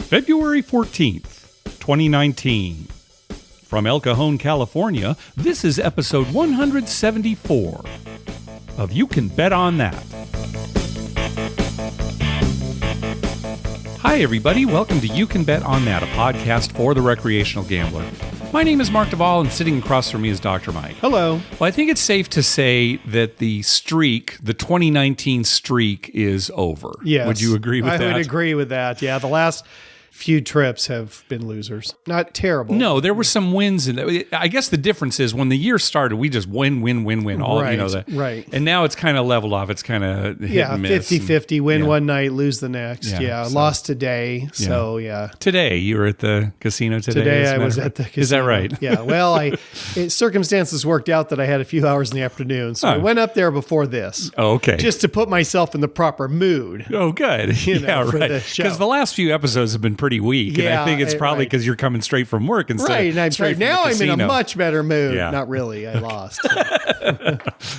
February 14th, 2019. From El Cajon, California, this is episode 174 of You Can Bet On That. Hi, everybody. Welcome to You Can Bet On That, a podcast for the recreational gambler. My name is Mark Duvall, and sitting across from me is Dr. Mike. Hello. Well, I think it's safe to say that the 2019 streak is over. Yes. Would you agree with that? I would agree with that. Yeah, the last few trips have been losers. Not terrible. No, there were some wins. I guess the difference is when the year started, we just win. All Right, right. And now it's kind of leveled off. It's kind of hit and miss. 50-50, win one night, lose the next. Yeah, so- lost today. So, yeah. Today, you were at the casino today? Today I was at the casino. Is that right? Yeah. Well, circumstances worked out that I had a few hours in the afternoon. So I went up there before this. Oh, okay. Just to put myself in the proper mood. Oh, good. You know, for right. the show. Because the last few episodes have been pretty weak. And I think it's probably because you're coming straight from work instead Right. And now I'm in a casino. much better mood. Yeah. Not really. I lost.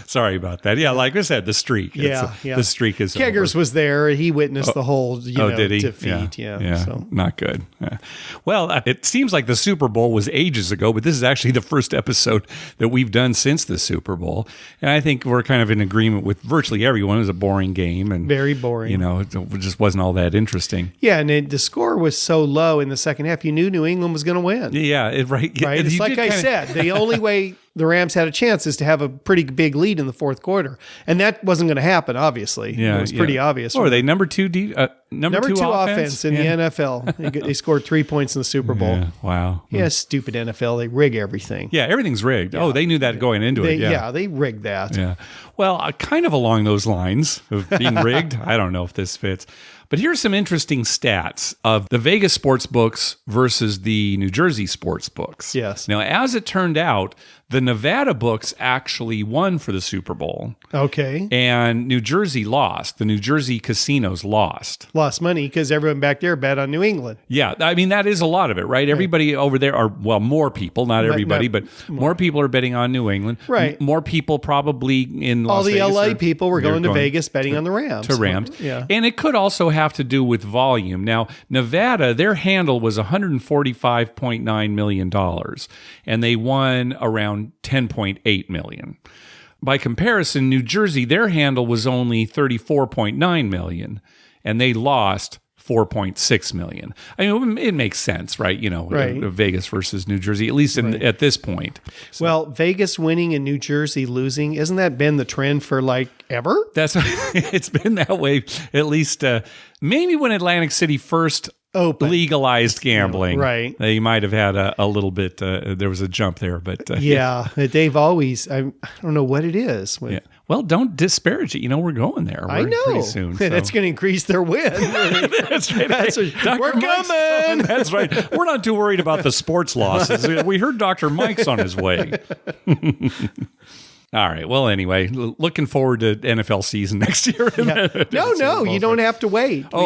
Sorry about that. Yeah, like I said, the streak. Yeah. The streak is Keggers over. was there. He witnessed the whole, did he? defeat. Yeah. So. Not good. Yeah. Well, it seems like the Super Bowl was ages ago, but this is actually the first episode that we've done since the Super Bowl. And I think we're kind of in agreement with virtually everyone. It was a boring game. And very boring. It just wasn't all that interesting. Yeah, and the score was so low in the second half, you knew New England was going to win. Yeah, right. It's like I said, the only way the Rams had a chance is to have a pretty big lead in the fourth quarter. And that wasn't going to happen, obviously. Yeah, it was pretty obvious. Or are they number two offense in the NFL. They scored 3 points in the Super Bowl. Yeah, wow. Yeah, stupid NFL. They rig everything. Yeah, everything's rigged. Yeah. Oh, they knew that going into it. Yeah, they rigged that. Yeah. Well, kind of along those lines of being rigged. I don't know if this fits. But here's some interesting stats of the Vegas sports books versus the New Jersey sports books. Yes. Now, as it turned out, the Nevada books actually won for the Super Bowl. Okay. And New Jersey lost. The New Jersey casinos lost. Lost money because everyone back there bet on New England. Yeah. I mean, that is a lot of it, right? Everybody over there are, more people, not everybody, but more people are betting on New England. Right. More people probably in Las Vegas. All the LA people were going to Vegas betting on the Rams. To Rams. Yeah. And it could also have to do with volume. Now, Nevada, their handle was $145.9 million, and they won around $10.8 million. By comparison, New Jersey, their handle was only $34.9 million, and they lost $4.6 million. I mean, it makes sense, right? Right. Vegas versus New Jersey, at least at this point. So, well, Vegas winning and New Jersey losing, isn't that been the trend for ever? It's been that way at least maybe when Atlantic City first legalized gambling. Right. They might have had a little bit, there was a jump there, but they've always, I don't know what it is. Yeah. Well, don't disparage it. We're going there. I know. Pretty soon. So. That's going to increase their win. That's right. We're coming. That's right. We're not too worried about the sports losses. We heard Dr. Mike's on his way. All right. Well, anyway, looking forward to NFL season next year. Yeah. No, you don't have to wait. We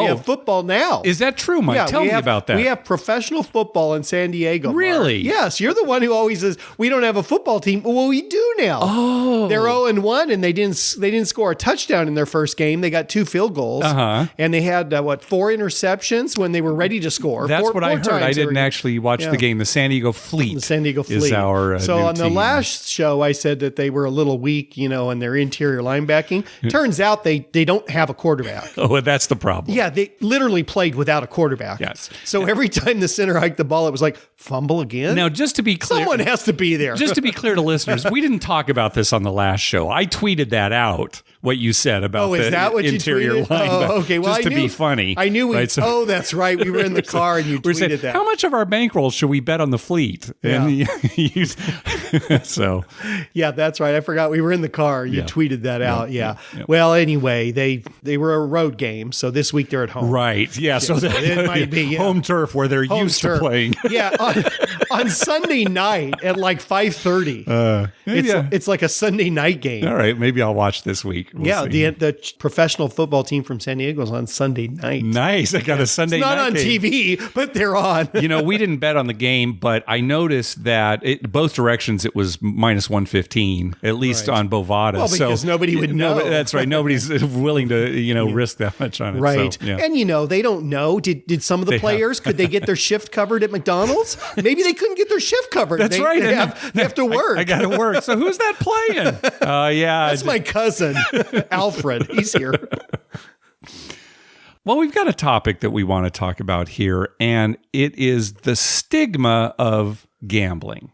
have football now. Is that true, Mike? Tell me about that. We have professional football in San Diego. Really? Mark. Yes. You're the one who always says we don't have a football team. Well, we do now. Oh, they're 0-1, and they didn't score a touchdown in their first game. They got 2 field goals, and they had 4 interceptions when they were ready to score. That's what I heard. I didn't actually watch the game. The San Diego Fleet. The San Diego Fleet is our so new on team. The last show, I said that they were a little weak, in their interior linebacking. Turns out they don't have a quarterback. Oh, that's the problem. Yeah, they literally played without a quarterback. Yes. So every time the center hiked the ball, it was like, fumble again? Now, just to be clear. Someone has to be there. Just to be clear to listeners, we didn't talk about this on the last show. I tweeted that out, what you said about is that what interior you tweeted? linebacker. Oh, okay. Well, just to be funny. I knew right? that's right. We were in the car and you tweeted saying, that. How much of our bankroll should we bet on the Fleet? Yeah. And so. Yeah, that's right. I forgot we were in the car. You tweeted that out. Yeah. Well, anyway, they were a road game, so this week they're at home. Right. Yeah. So it might be home turf where they're used to playing. Yeah. On Sunday night at 5:30. It's like a Sunday night game. All right. Maybe I'll watch this week. We'll see. The professional football team from San Diego is on Sunday night. Nice. I got a Sunday night game. It's not on TV, but they're on. We didn't bet on the game, but I noticed that both directions it was minus 115. 15, at least on Bovada. Well, because nobody would know. That's right. Nobody's willing to, risk that much on it. Right. So, yeah. And, they don't know. Did some of the players, could they get their shift covered at McDonald's? Maybe they couldn't get their shift covered. That's right. They have to work. I got to work. So who's that playing? That's my cousin, Alfred. He's here. Well, we've got a topic that we want to talk about here, and it is the stigma of gambling.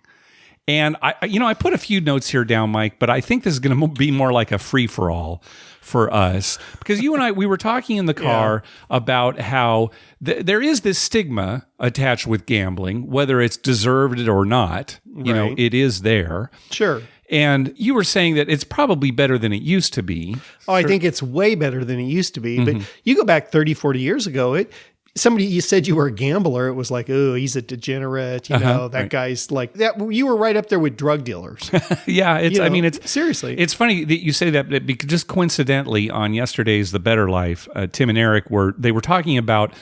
And I put a few notes here down, Mike, but I think this is going to be more like a free-for-all for us, because you and I, we were talking in the car about how there is this stigma attached with gambling, whether it's deserved or not. It is there. Sure. And you were saying that it's probably better than it used to be. Oh, I think it's way better than it used to be. But you go back 30, 40 years ago, you said you were a gambler. It was like, oh, he's a degenerate. That guy's like that. You were right up there with drug dealers. Yeah. It's seriously. It's funny that you say that because just coincidentally on yesterday's The Better Life, Tim and Eric were talking about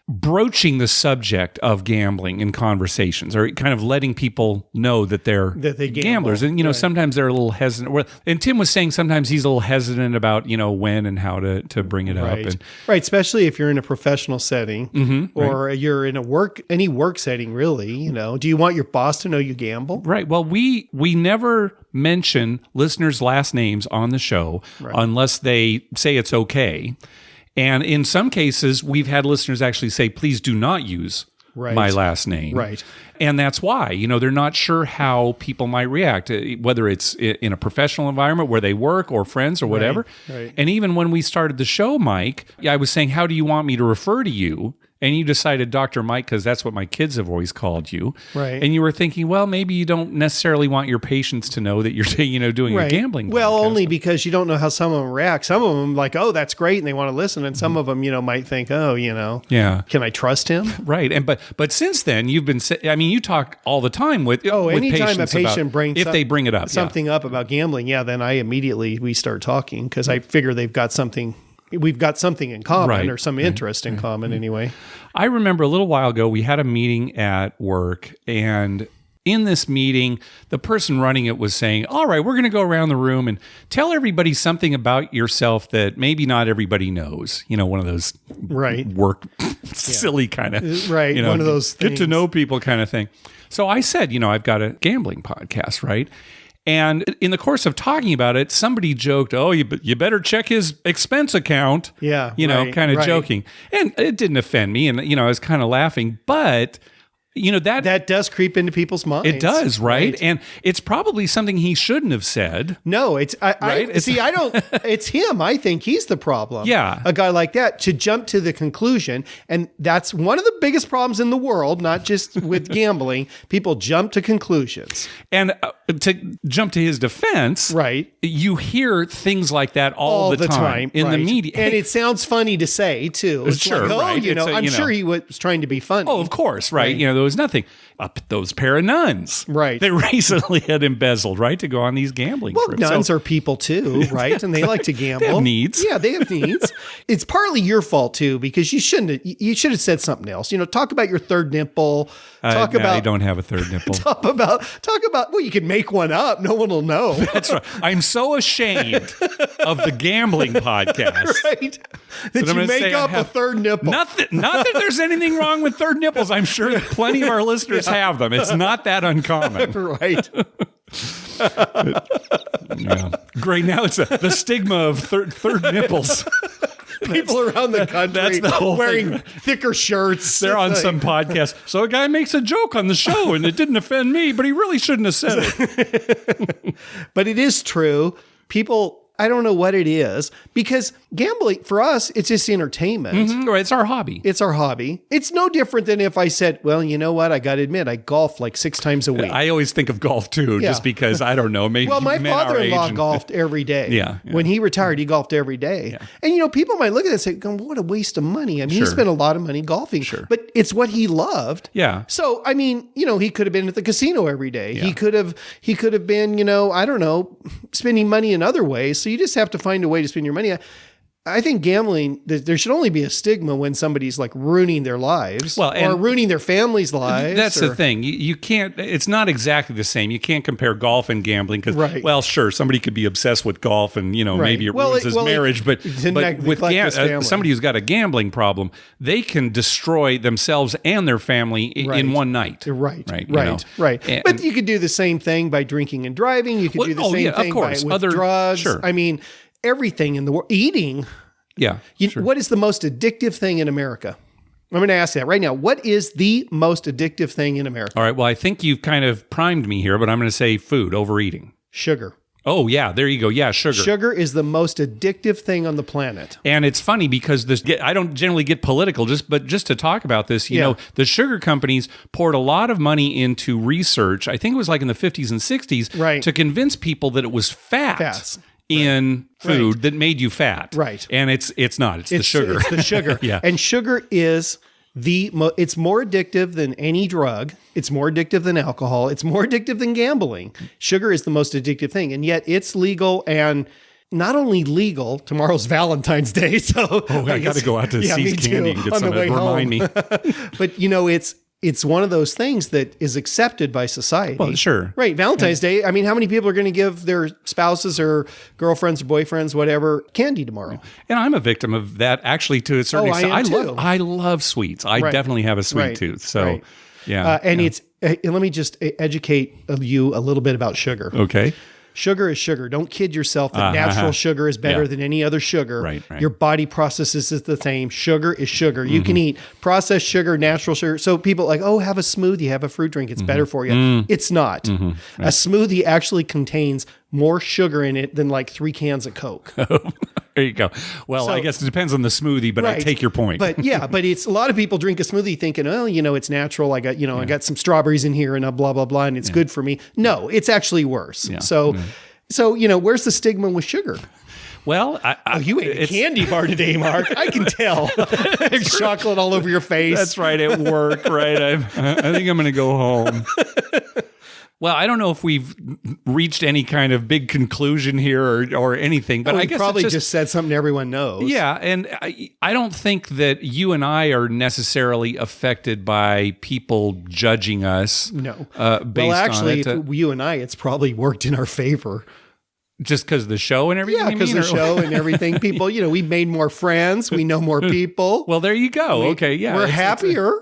broaching the subject of gambling in conversations, or kind of letting people know that they gamblers. And, sometimes they're a little hesitant. And Tim was saying sometimes he's a little hesitant about, when and how to bring it up. And, right. Especially if you're in a professional setting or you're in any work setting, really, do you want your boss to know you gamble? Right. Well, we never mention listeners' last names on the show unless they say it's okay. And in some cases, we've had listeners actually say, please do not use my last name. Right. And that's why, they're not sure how people might react, whether it's in a professional environment where they work or friends or whatever. Right. And even when we started the show, Mike, I was saying, how do you want me to refer to you? And you decided Dr. Mike because that's what my kids have always called you. Right. And you were thinking, well, maybe you don't necessarily want your patients to know that you're, doing a gambling Well, podcast. only because you don't know how some of them react. Some of them like, oh, that's great, and they want to listen. And some of them, might think, oh, can I trust him? Right. And but since then, you've been, you talk all the time with anytime a patients patient brings if they bring it up something up about gambling, then we start talking because I figure we've got something in common or some interest in common anyway. I remember a little while ago, we had a meeting at work, and in this meeting, the person running it was saying, all right, we're going to go around the room and tell everybody something about yourself that maybe not everybody knows. One of those work silly kind of, one of those get to know people kind of thing. So I said, I've got a gambling podcast, right? And in the course of talking about it, somebody joked, oh, you better check his expense account. Yeah. Kind of joking. And it didn't offend me. And, I was kind of laughing. But, that does creep into people's minds. It does, right? And it's probably something he shouldn't have said. No, it's it's him. I think he's the problem. Yeah. A guy like that to jump to the conclusion. And that's one of the biggest problems in the world, not just with gambling. People jump to conclusions. And to jump to his defense, you hear things like that all the time in the media. And it sounds funny to say, too. It's sure, like, I'm sure he was trying to be funny. Oh, of course, right. There was nothing. Those pair of nuns. Right. They recently had embezzled, to go on these gambling trips. Well, nuns are people, too, right? And they like to gamble. They have needs. Yeah, they have needs. It's partly your fault, too, because you should have said something else. Talk about your third nipple. I don't have a third nipple. Talk about, well, you can make one up. No one will know. That's right. I'm so ashamed of the gambling podcast. Right. That you make up a third nipple. Not that there's anything wrong with third nipples. I'm sure plenty of our listeners have them. It's not that uncommon. Right. Great. Now it's the stigma of third nipples. People around the country wearing thicker shirts. They're on some podcast. So a guy makes a joke on the show and it didn't offend me, but he really shouldn't have said it. But it is true. People, I don't know what it is, because gambling, for us, it's just entertainment. Mm-hmm. Right, it's our hobby. It's our hobby. It's no different than if I said, well, you know what? I got to admit, I golf like 6 times a week. I always think of golf, too, just because, I don't know, maybe. Well, my father-in-law golfed every day. Yeah. When he retired, he golfed every day. Yeah. And, people might look at it and say, what a waste of money. I mean, he spent a lot of money golfing. Sure. But it's what he loved. Yeah. So, I mean, he could have been at the casino every day. Yeah. He could have been, I don't know, spending money in other ways. So you just have to find a way to spend your money. I think gambling, there should only be a stigma when somebody's like ruining their lives or ruining their family's lives. That's the thing. You can't, it's not exactly the same. You can't compare golf and gambling because, well, sure, somebody could be obsessed with golf and, maybe it ruins his marriage, but with somebody who's got a gambling problem, they can destroy themselves and their family in one night. Right. But you could do the same thing by drinking and driving. You could do the same thing with drugs. Sure. I mean, everything in the world, eating. Yeah. What is the most addictive thing in America? I'm going to ask that right now. What is the most addictive thing in America? All right. Well, I think you've kind of primed me here, but I'm going to say food, overeating. Sugar. Oh, yeah. There you go. Yeah, sugar. Sugar is the most addictive thing on the planet. And it's funny because I don't generally get political, but just to talk about this, you know, the sugar companies poured a lot of money into research. I think it was like in the 50s and 60s to convince people that it was fat. In food that made you fat. Right. And it's not. It's the sugar. It's the sugar. Yeah. And sugar is it's more addictive than any drug. It's more addictive than alcohol. It's more addictive than gambling. Sugar is the most addictive thing. And yet it's legal and not only legal, tomorrow's Valentine's Day. So I got to go out to See's Candy and get some to remind me. But it's one of those things that is accepted by society. Well, sure. Right. Valentine's Day. I mean, how many people are going to give their spouses or girlfriends or boyfriends, whatever, candy tomorrow? And I'm a victim of that actually to a certain extent. I love sweets. I definitely have a sweet tooth. So, let me just educate you a little bit about sugar. Okay. Sugar is sugar. Don't kid yourself that natural sugar is better than any other sugar. Right. Your body processes it the same. Sugar is sugar. You can eat processed sugar, natural sugar. So people are like, have a smoothie, have a fruit drink. It's better for you. It's not. A smoothie actually contains more sugar in it than like 3 cans of Coke. There you go. Well, I guess it depends on the smoothie, but I take your point. But it's a lot of people drink a smoothie thinking, it's natural. I got, I got some strawberries in here and blah, blah, blah, and it's good for me. No, it's actually worse. Yeah. So, where's the stigma with sugar? Well, you ate a candy bar today, Mark. I can tell. There's chocolate all over your face. That's right. At work, right? I think I'm going to go home. Well, I don't know if we've reached any kind of big conclusion here or anything, but I guess probably just said something everyone knows. Yeah, and I don't think that you and I are necessarily affected by people judging us. No. Based actually, on it. You and I, it's probably worked in our favor. Just because of the show and everything? Yeah, because of the show and everything. People, we made more friends. We know more people. Well, there you go. Okay, yeah. We're happier.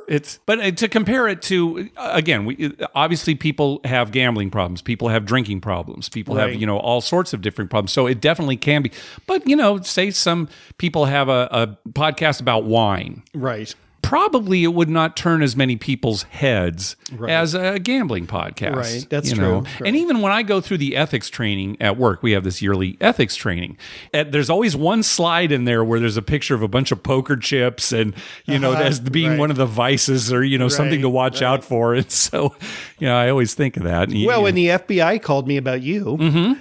But to compare it to, again, obviously people have gambling problems. People have drinking problems. People have, all sorts of different problems. So it definitely can be. But, say some people have a podcast about wine. Right. Probably it would not turn as many people's heads as a gambling podcast. Right, that's true. Right. And even when I go through the ethics training at work, we have this yearly ethics training. There's always one slide in there where there's a picture of a bunch of poker chips and, as being one of the vices or, something to watch out for. And so, I always think of that. Well, when the FBI called me about you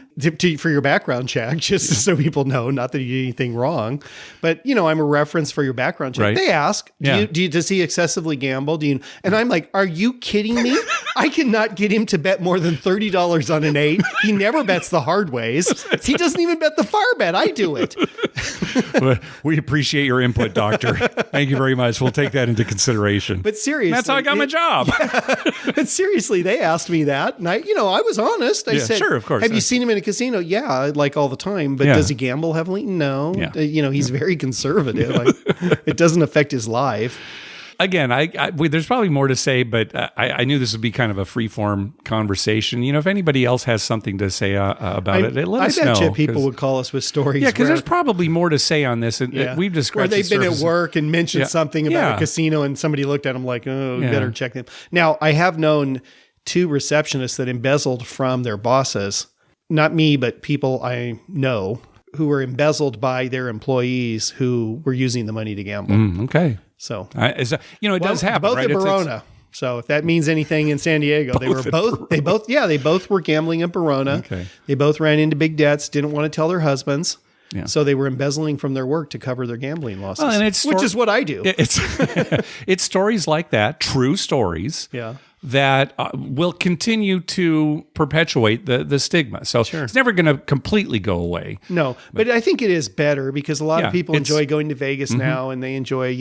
for your background check, just so people know, not that you did anything wrong, but, I'm a reference for your background check. Right. They ask, does he excessively gamble? And I'm like, are you kidding me? I cannot get him to bet more than $30 on an 8. He never bets the hard ways. He doesn't even bet the far bet. I do it. We appreciate your input, doctor. Thank you very much. We'll take that into consideration. But seriously, that's how I got my job. But seriously, they asked me that, and I was honest. I said, sure, of course. Have you seen him in a casino? Yeah, like all the time. But does he gamble heavily? No. Yeah. He's very conservative. It doesn't affect his life. Again, there's probably more to say, but I knew this would be kind of a free-form conversation. If anybody else has something to say about it, let us know. I bet you people would call us with stories. Yeah, because there's probably more to say on this. And we've described. Or they've been at work and mentioned something about a casino, and somebody looked at them like, "Oh, better check them." Now, I have known 2 receptionists that embezzled from their bosses. Not me, but people I know who were embezzled by their employees who were using the money to gamble. Okay. So, it does happen, both right? at Barona. So if that means anything in San Diego, they both were gambling in Barona. Okay. They both ran into big debts, didn't want to tell their husbands. Yeah. So they were embezzling from their work to cover their gambling losses, and which is what I do. It's stories like that, true stories. Yeah. that will continue to perpetuate the stigma. So it's never going to completely go away. No, but I think it is better because a lot of people enjoy going to Vegas Mm-hmm. now, and they enjoy,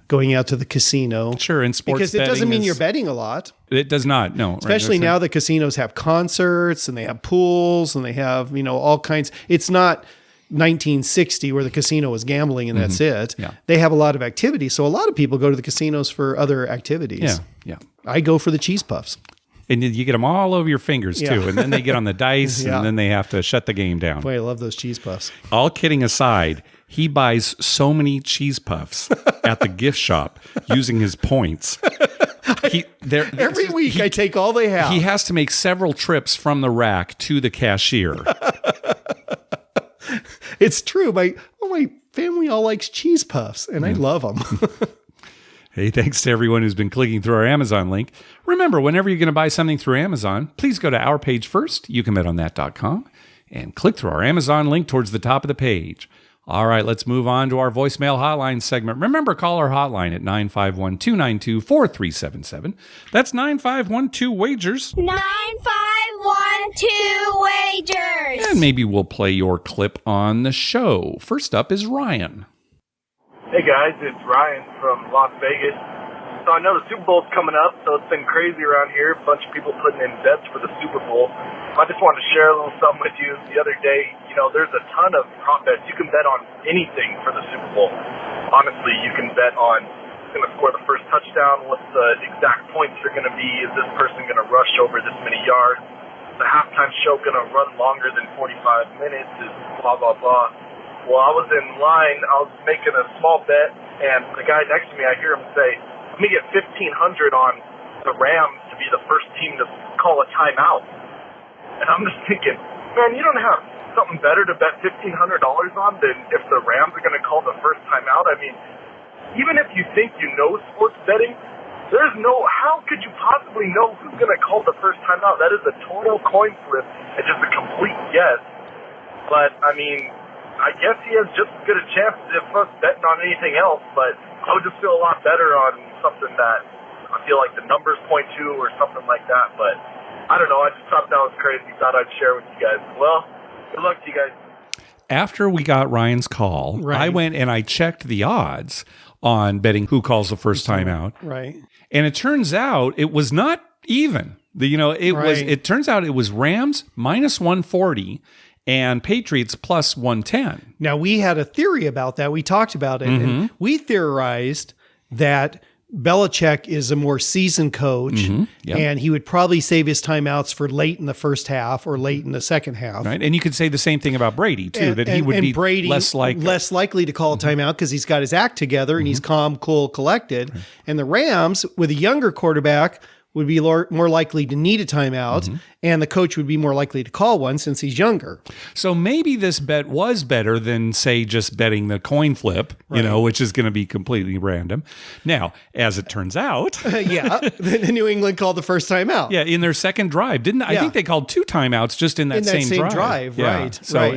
going out to the casino. Sure, and sports because it doesn't betting mean you're betting a lot. It does not, no. Especially now the casinos have concerts and they have pools and they have, all kinds. It's not 1960 where the casino was gambling and that's it. Yeah. They have a lot of activity. So a lot of people go to the casinos for other activities. Yeah. I go for the cheese puffs. And you get them all over your fingers too. And then they get on the dice and then they have to shut the game down. Boy, I love those cheese puffs. All kidding aside, he buys so many cheese puffs at the gift shop using his points. Every week I take all they have. He has to make several trips from the rack to the cashier. It's true. My family all likes cheese puffs, and I love them. Hey, thanks to everyone who's been clicking through our Amazon link. Remember, whenever you're going to buy something through Amazon, please go to our page first, youcanbetonthat.com, and click through our Amazon link towards the top of the page. All right, let's move on to our voicemail hotline segment. Remember, call our hotline at 951-292-4377. That's 9512-WAGERS. 9512-WAGERS. And maybe we'll play your clip on the show. First up is Ryan. Hey guys, it's Ryan from Las Vegas. So I know the Super Bowl's coming up, so it's been crazy around here. A bunch of people putting in bets for the Super Bowl. I just wanted to share a little something with you. The other day, there's a ton of prop bets. You can bet on anything for the Super Bowl. Honestly, you can bet on who's going to score the first touchdown, what's the exact points they're going to be, is this person going to rush over this many yards, the halftime show going to run longer than 45 minutes, is blah, blah, blah. Well, I was in line, I was making a small bet, and the guy next to me, I hear him say, let me get $1,500 on the Rams to be the first team to call a timeout. And I'm just thinking, man, you don't have something better to bet $1,500 on than if the Rams are going to call the first timeout? I mean, even if you think you know sports betting, how could you possibly know who's going to call the first timeout? That is a total coin flip and just a complete guess. But, I mean, I guess he has just as good a chance as us betting on anything else, but I would just feel a lot better on something that I feel like the numbers point to or something like that. But I don't know. I just thought that was crazy. Thought I'd share with you guys. Well, good luck to you guys. After we got Ryan's call, I went and I checked the odds on betting who calls the first time out. Right. And it turns out it was not even. It turns out it was Rams minus 140 and Patriots plus 110. Now, we had a theory about that. We talked about it. And we theorized that Belichick is a more seasoned coach, and he would probably save his timeouts for late in the first half or late in the second half. Right. And you could say the same thing about Brady, too, that he would be Brady less likely to call a timeout because he's got his act together and he's calm, cool, collected. Right. And the Rams, with a younger quarterback, would be more likely to need a timeout, and the coach would be more likely to call one since he's younger. So maybe this bet was better than, say, just betting the coin flip, which is going to be completely random. Now, as it turns out... the New England called the first timeout. Yeah, in their second drive. I think they called 2 timeouts just in that same drive. Right. So,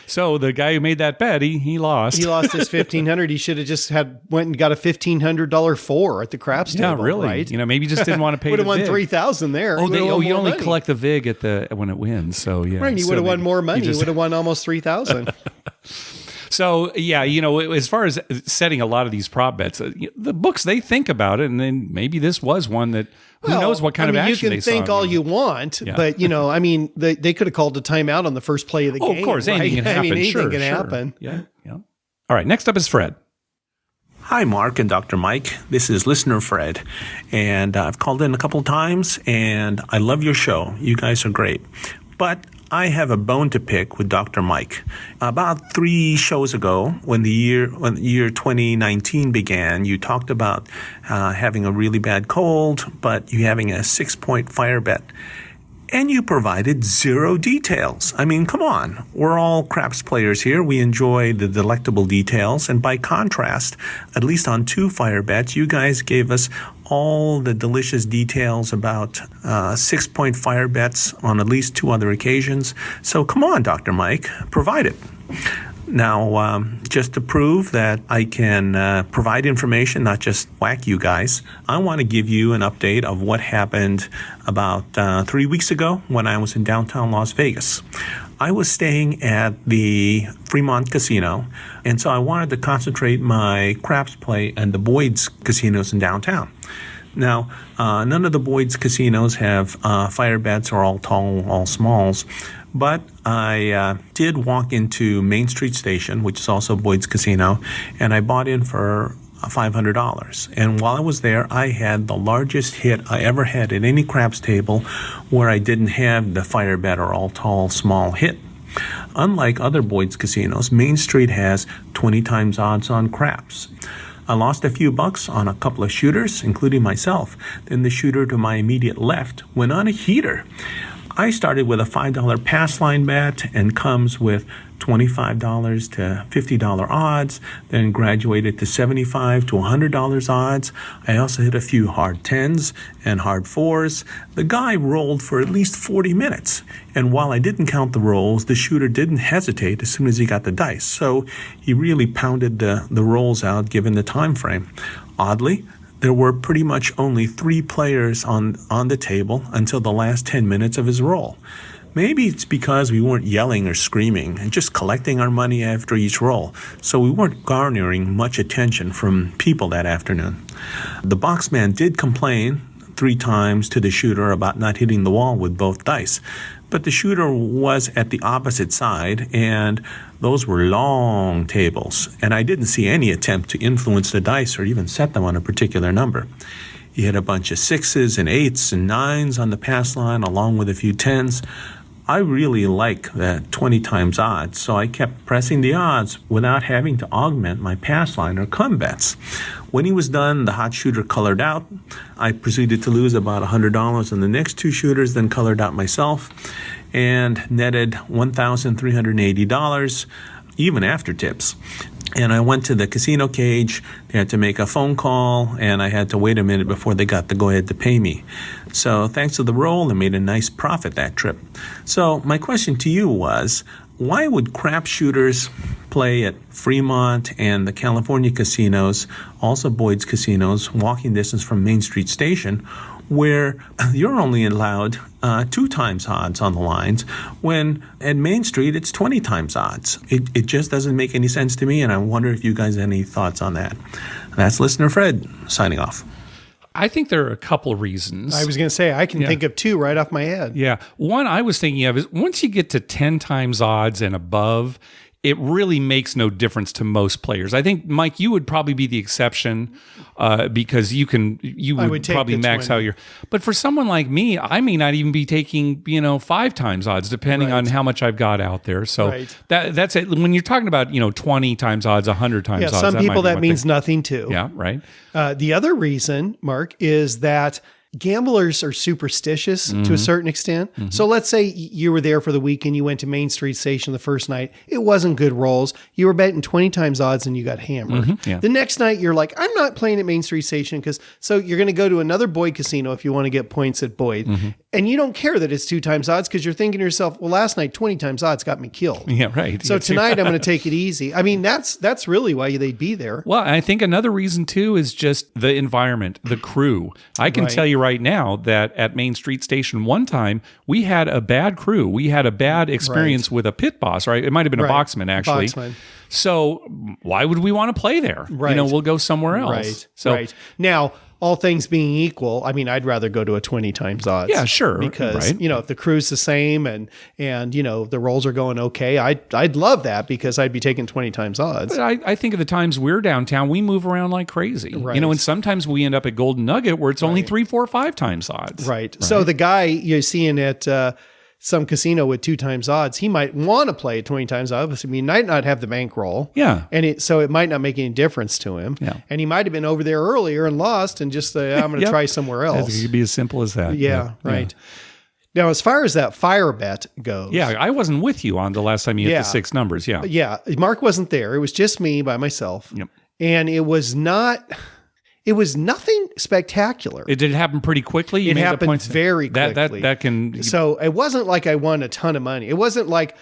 So the guy who made that bet, he lost. He lost his $1,500. He should have just went and got a $1,500 four at the craps table. Yeah, really. Right? Maybe just didn't want to pay would have won VIG. $3,000 there. You only collect the VIG when it wins. So yeah, right. He would have won more money. He would have won almost $3,000. So yeah, as far as setting a lot of these prop bets, the books, they think about it, and then maybe this was one that who knows what kind of action they saw. You can think all you want, but they could have called a timeout on the first play of the game. Of course, anything can happen. Anything can happen. Yeah. All right, next up is Fred. Hi, Mark and Dr. Mike. This is listener Fred, and I've called in a couple of times, and I love your show. You guys are great. But I have a bone to pick with Dr. Mike. About 3 shows ago, when the year 2019 began, you talked about having a really bad cold, but you having a 6-point fire bet. And you provided 0 details. I mean, come on. We're all craps players here. We enjoy the delectable details. And by contrast, at least on 2 fire bets, you guys gave us all the delicious details about 6-point fire bets on at least 2 other occasions. So come on, Dr. Mike, provide it. Now, just to prove that I can provide information, not just whack you guys, I want to give you an update of what happened about 3 weeks ago when I was in downtown Las Vegas. I was staying at the Fremont Casino, and so I wanted to concentrate my craps play on the Boyd's casinos in downtown. Now, none of the Boyd's casinos have fire bets or all tall, all smalls, but I did walk into Main Street Station, which is also Boyd's Casino, and I bought in for $500. And while I was there, I had the largest hit I ever had at any craps table where I didn't have the fire bet or all tall, small hit. Unlike other Boyd's casinos, Main Street has 20 times odds on craps. I lost a few bucks on a couple of shooters, including myself. Then the shooter to my immediate left went on a heater. I started with a $5 pass line bet and comes with $25 to $50 odds, then graduated to $75 to $100 odds. I also hit a few hard 10s and hard 4s. The guy rolled for at least 40 minutes. And while I didn't count the rolls, the shooter didn't hesitate as soon as he got the dice. So he really pounded the rolls out given the time frame. Oddly, there were pretty much only 3 players on the table until the last 10 minutes of his roll. Maybe it's because we weren't yelling or screaming and just collecting our money after each roll, so we weren't garnering much attention from people that afternoon. The boxman did complain 3 times to the shooter about not hitting the wall with both dice, but the shooter was at the opposite side, and those were long tables, and I didn't see any attempt to influence the dice or even set them on a particular number. He hit a bunch of 6s and 8s and 9s on the pass line along with a few 10s. I really like the 20 times odds, so I kept pressing the odds without having to augment my pass line or come bets. When he was done, the hot shooter colored out. I proceeded to lose about $100 on the next 2 shooters, then colored out myself, and netted $1,380, even after tips. And I went to the casino cage. They had to make a phone call, and I had to wait a minute before they got the go-ahead to pay me. So thanks to the roll, I made a nice profit that trip. So my question to you was, why would crap shooters play at Fremont and the California casinos, also Boyd's casinos, walking distance from Main Street Station, where you're only allowed 2 times odds on the lines, when at Main Street it's 20 times odds? It just doesn't make any sense to me, and I wonder if you guys have any thoughts on that. That's Listener Fred signing off. I think there are a couple of reasons. I was going to say, I can think of 2 right off my head. Yeah. One I was thinking of is once you get to 10 times odds and above, it really makes no difference to most players. I think, Mike, you would probably be the exception because you would probably max out your. But for someone like me, I may not even be taking 5 times odds, depending on how much I've got out there. So that's it. When you're talking about 20 times odds, 100 times odds, some people that means nothing too. Yeah, right. The other reason, Mark, is that gamblers are superstitious to a certain extent. So let's say you were there for the weekend, you went to Main Street Station the first night. It wasn't good rolls. You were betting 20 times odds and you got hammered. The next night you're like, I'm not playing at Main Street Station so you're going to go to another Boyd casino if you want to get points at Boyd. And you don't care that it's 2 times odds because you're thinking to yourself, well, last night 20 times odds got me killed. Yeah, right. So tonight I'm going to take it easy. I mean, that's really why they'd be there. Well, I think another reason too is just the environment, the crew. I can tell you right now that at Main Street Station one time we had a bad crew. We had a bad experience with a pit boss, right? It might have been a boxman actually. Boxman. So why would we want to play there? Right. We'll go somewhere else. Now, all things being equal, I mean, I'd rather go to a 20 times odds. Yeah, sure. Because, if the crew's the same and the rolls are going okay, I'd love that because I'd be taking 20 times odds. But I think of the times we're downtown, we move around like crazy. Right. And sometimes we end up at Golden Nugget where it's only 3, 4, 5 times odds. Right. So the guy you're seeing at some casino with 2 times odds, he might want to play at 20 times odds. I mean, he might not have the bankroll. Yeah. And so it might not make any difference to him. Yeah. And he might have been over there earlier and lost and just say, I'm going to try somewhere else. It could be as simple as that. Yeah, right. Now, as far as that fire bet goes. Yeah, I wasn't with you on the last time you hit the 6 numbers. Yeah. Yeah. Mark wasn't there. It was just me by myself. Yep. And it was nothing spectacular. It did happen pretty quickly. It happened very quickly. That can. So it wasn't like I won a ton of money. It wasn't like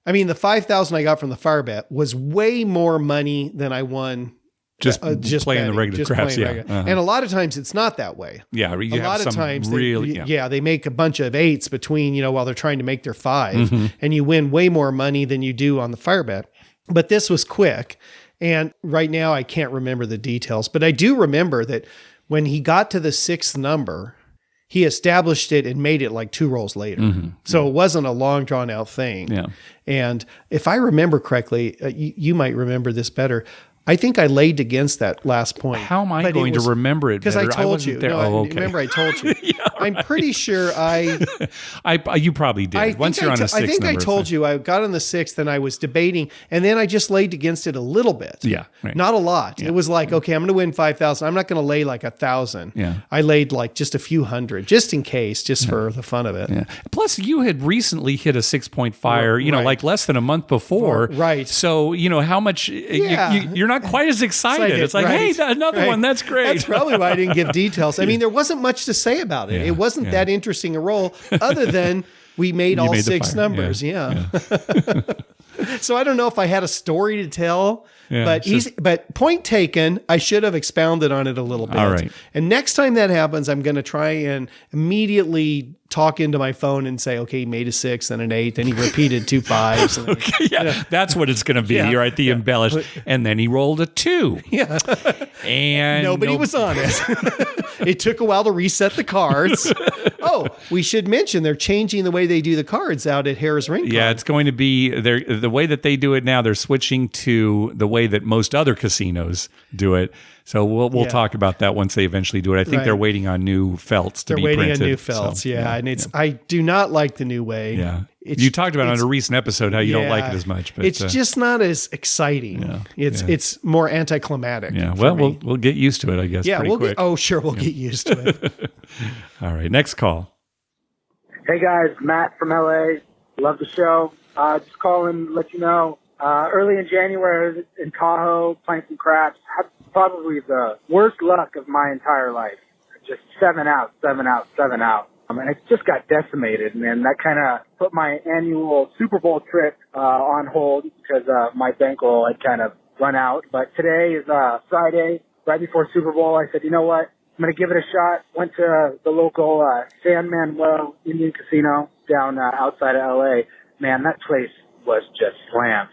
I mean, the 5,000 I got from the fire bet was way more money than I won. Just playing betting, the regular just craps, playing yeah. regular. And a lot of times it's not that way. Yeah, you a have lot of some times, really, they make a bunch of 8s between, while they're trying to make their 5, and you win way more money than you do on the fire bet. But this was quick. And right now I can't remember the details, but I do remember that when he got to the 6th number, he established it and made it like 2 rolls later. So it wasn't a long drawn out thing. Yeah. And if I remember correctly, you might remember this better. I think I laid against that last point. How am I going to remember it? Because I told you. There. No, okay. Remember I told you. Yeah, I'm pretty sure you probably did. Once you're on the 6th I think number, I told you I got on the 6th and I was debating, and then I just laid against it a little bit. Yeah, right. Not a lot. It was like, okay, I'm going to win 5,000. I'm not going to lay like 1,000. Yeah. I laid like just a few hundred, just in case, just for the fun of it. Yeah. Plus, you had recently hit a 6-point fire, like less than a month before. Right. So, how much you're not quite as excited. It's like, hey, another one. That's great. That's probably why I didn't give details. I mean, there wasn't much to say about it. Yeah, it wasn't that interesting a roll other than we made all made 6 numbers. Yeah. So I don't know if I had a story to tell, but point taken, I should have expounded on it a little bit. All right. And next time that happens, I'm going to try and immediately talk into my phone and say, okay, he made a 6 and an 8, then he repeated 2 5s. And okay, that's what it's going to be, right? The embellished. And then he rolled a 2. Yeah. And nobody was on it. It took a while to reset the cards. Oh, we should mention they're changing the way they do the cards out at Harris Rincon. Yeah, it's going to be the way that they do it now. They're switching to the way that most other casinos do it. So we'll talk about that once they eventually do it. I think they're waiting on new felts to be printed. They're waiting on new felts, and I do not like the new way. Yeah, you talked about on a recent episode how you don't like it as much, but it's just not as exciting. Yeah, it's more anticlimactic. Yeah, well, we'll get used to it, I guess. Yeah, we'll get used to it. All right, next call. Hey guys, Matt from LA. Love the show. Just calling to let you know. Early in January, I was in Tahoe playing some craps. Had probably the worst luck of my entire life. Just 7 out. And it just got decimated, and that kind of put my annual Super Bowl trip on hold because my bankroll had kind of run out. But today is Friday, right before Super Bowl. I said, you know what? I'm going to give it a shot. Went to the local San Manuel Indian Casino down outside of LA. Man, that place was just slammed.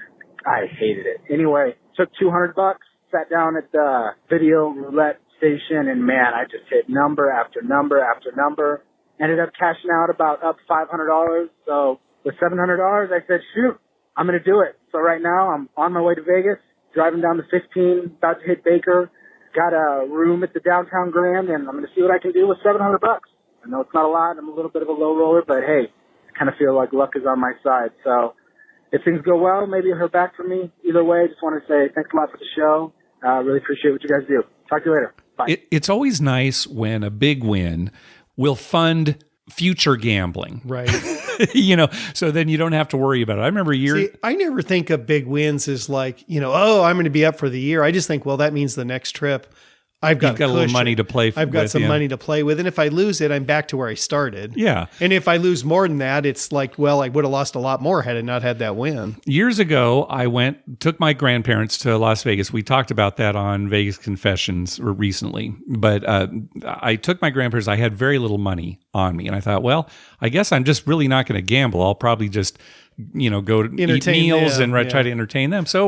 I hated it. Anyway, took $200, sat down at the video roulette station, and man, I just hit number after number after number. Ended up cashing out about up $500. So with $700, I said, shoot, I'm going to do it. So right now I'm on my way to Vegas, driving down the 15, about to hit Baker. Got a room at the downtown Grand, and I'm going to see what I can do with $700. I know it's not a lot. I'm a little bit of a low roller, but hey, I kind of feel like luck is on my side. So if things go well, maybe you'll hear back from me. Either way, I just want to say thanks a lot for the show. Really appreciate what you guys do. Talk to you later. Bye. It's always nice when a big win will fund future gambling. Right. So then you don't have to worry about it. I remember I never think of big wins as like, oh, I'm going to be up for the year. I just think, well, that means the next trip I've got a little money to play I've got some money to play with. And if I lose it, I'm back to where I started. Yeah. And if I lose more than that, it's like, well, I would have lost a lot more had I not had that win. Years ago, I took my grandparents to Las Vegas. We talked about that on Vegas Confessions recently. But I took my grandparents. I had very little money on me. And I thought, well, I guess I'm just really not going to gamble. I'll probably just, go to eat meals and try to entertain them. So,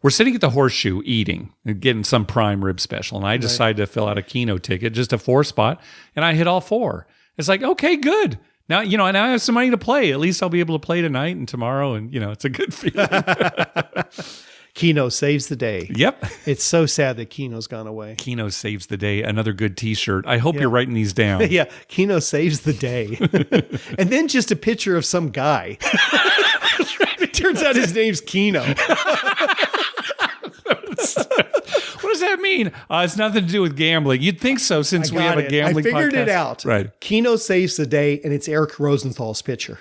we're sitting at the Horseshoe eating and getting some prime rib special. And I decided to fill out a Keno ticket, just a 4-spot. And I hit all 4. It's like, okay, good. Now, now I have some money to play. At least I'll be able to play tonight and tomorrow. And, it's a good feeling. Keno saves the day. Yep. It's so sad that Keno's gone away. Keno saves the day. Another good t-shirt. I hope you're writing these down. Yeah. Keno saves the day. And then just a picture of some guy. It turns out his name's Keno. What does that mean? It's nothing to do with gambling. You'd think so since we have a gambling podcast. I figured it out. Right. Keno saves the day, and it's Eric Rosenthal's picture.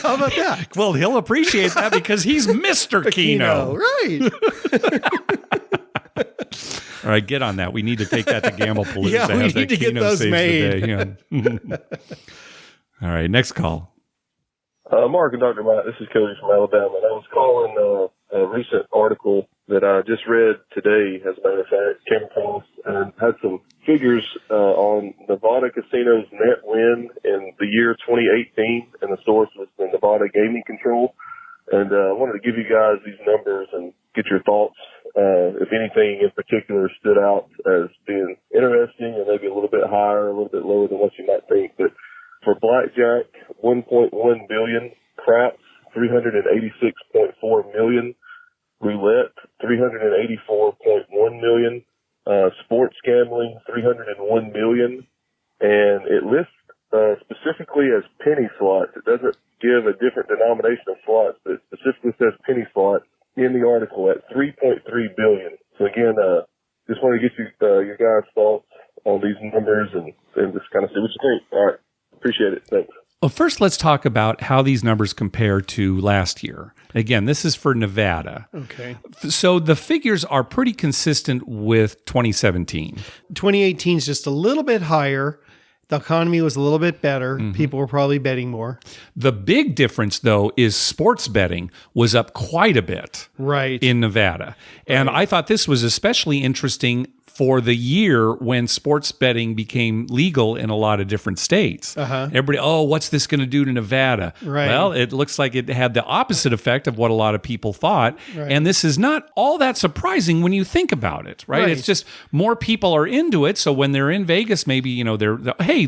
How about that? Well, he'll appreciate that because he's Mr. Keno. Right. All right, get on that. We need to take that to Gamble Police. Yeah, we need to get those made. All right, next call. Mark and Dr. Mike, this is Cody from Alabama, and I was calling a recent article that I just read today, as a matter of fact, came across and had some figures on Nevada Casino's net win in the year 2018, and the source was the Nevada Gaming Control. And I wanted to give you guys these numbers and get your thoughts, if anything in particular stood out as being interesting or maybe a little bit higher, a little bit lower than what you might think. But for blackjack, 1.1 billion, craps, 386.4 million, roulette, 384.1 million, sports gambling, 301 million, and it lists specifically as penny slots. It doesn't give a different denomination of slots, but it specifically says penny slot in the article at 3.3 billion. So again, just wanted to get your guys' thoughts on these numbers and just kind of see what you think. All right. Appreciate it. Thanks. Well, first, let's talk about how these numbers compare to last year. Again, this is for Nevada. Okay. So the figures are pretty consistent with 2017. 2018 is just a little bit higher. The economy was a little bit better. Mm-hmm. People were probably betting more. The big difference, though, is sports betting was up quite a bit in Nevada. And I thought this was especially interesting for the year when sports betting became legal in a lot of different states. Everybody, what's this going to do to Nevada? Right. Well, it looks like it had the opposite effect of what a lot of people thought. Right. And this is not all that surprising when you think about it, right? It's just more people are into it. So when they're in Vegas, maybe, they're hey,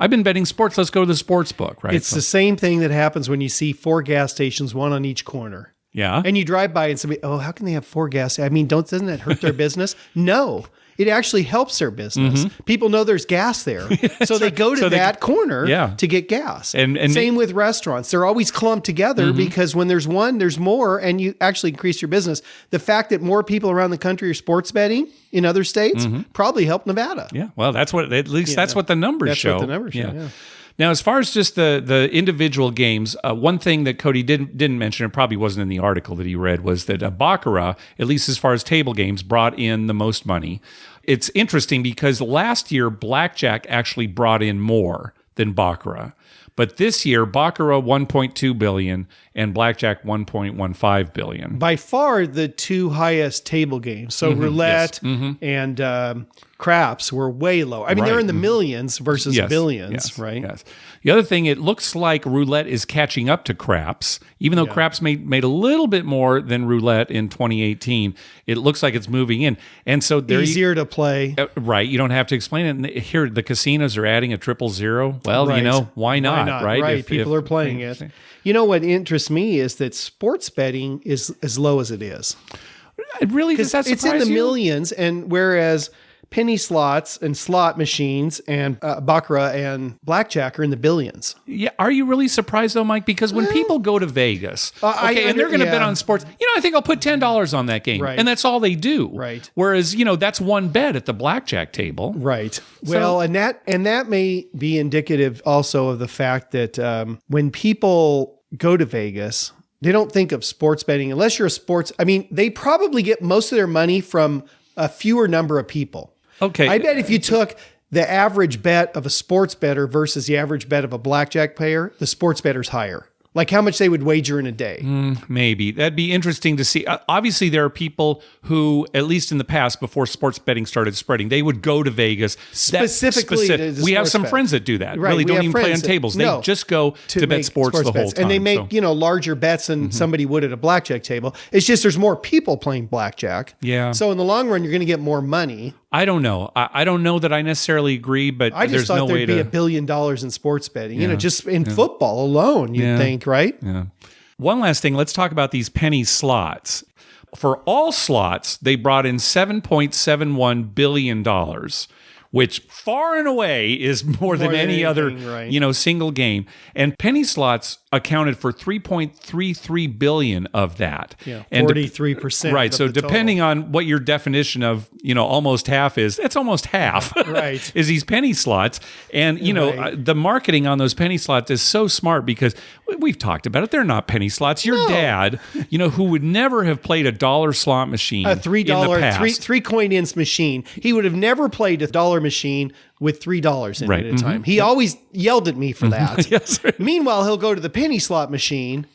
I've been betting sports. Let's go to the sports book, right? It's the same thing that happens when you see 4 gas stations, one on each corner. Yeah. And you drive by and somebody, how can they have 4 gas? I mean, doesn't that hurt their business? No. It actually helps their business. Mm-hmm. People know there's gas there. So they go to that corner to get gas. And same with restaurants. They're always clumped together because when there's one, there's more, and you actually increase your business. The fact that more people around the country are sports betting in other states probably helped Nevada. Yeah. Well, that's what that's what the numbers show. That's what the numbers show. Yeah. Now, as far as just the individual games, one thing that Cody didn't mention, and probably wasn't in the article that he read, was that Baccarat, at least as far as table games, brought in the most money. It's interesting because last year, blackjack actually brought in more than Baccarat. But this year, Baccarat 1.2 billion and blackjack 1.15 billion. By far the two highest table games. So roulette and craps were way low. I mean, they're in the millions versus billions, right? Yes. The other thing, it looks like roulette is catching up to craps. Even though craps made a little bit more than roulette in 2018, it looks like it's moving in. And so they're easier to play. Right. You don't have to explain it. And here, the casinos are adding a 000. Well, why not? Right. Right. People are playing it. You know what interests me is that sports betting is as low as it is. It really does that surprise you? It's in the millions, and whereas penny slots and slot machines and baccarat and blackjack are in the billions. Yeah, are you really surprised though, Mike? Because when people go to Vegas, and they're going to bet on sports, I think I'll put $10 on that game, and that's all they do. Right. Whereas that's one bet at the blackjack table. Right. Well, and that may be indicative also of the fact that when people go to Vegas, they don't think of sports betting unless you're a sports. I mean, they probably get most of their money from a fewer number of people. Okay. I bet if you took the average bet of a sports bettor versus the average bet of a blackjack player, the sports bettor's higher. Like how much they would wager in a day. Maybe. That'd be interesting to see. Obviously, there are people who, at least in the past, before sports betting started spreading, they would go to Vegas. Specifically to we have some bet. friends that do that. Right, really don't even play on tables. They just go to bet sports the whole bets. time. And they make, larger bets than somebody would at a blackjack table. It's just there's more people playing blackjack. Yeah. So in the long run, you're going to get more money. I don't know. I don't know that I necessarily agree, but I just there's no thought way there'd to be $1 billion in sports betting. Just in football alone, you'd think, right? Yeah. One last thing. Let's talk about these penny slots. For all slots, they brought in $7.71 billion, which far and away is more than any other, single game. And penny slots accounted for 3.33 billion of that. Yeah, 43%. Right. So depending on what your definition of, almost half is, it's almost half. Right. Is these penny slots. And, the marketing on those penny slots is so smart because we've talked about it. They're not penny slots. Your dad, who would never have played a dollar slot machine, a $3 in the past. three coin ins machine, he would have never played a dollar $6 machine with $3 in Right. it at a time. He always yelled at me for that. Yes. Meanwhile, he'll go to the penny slot machine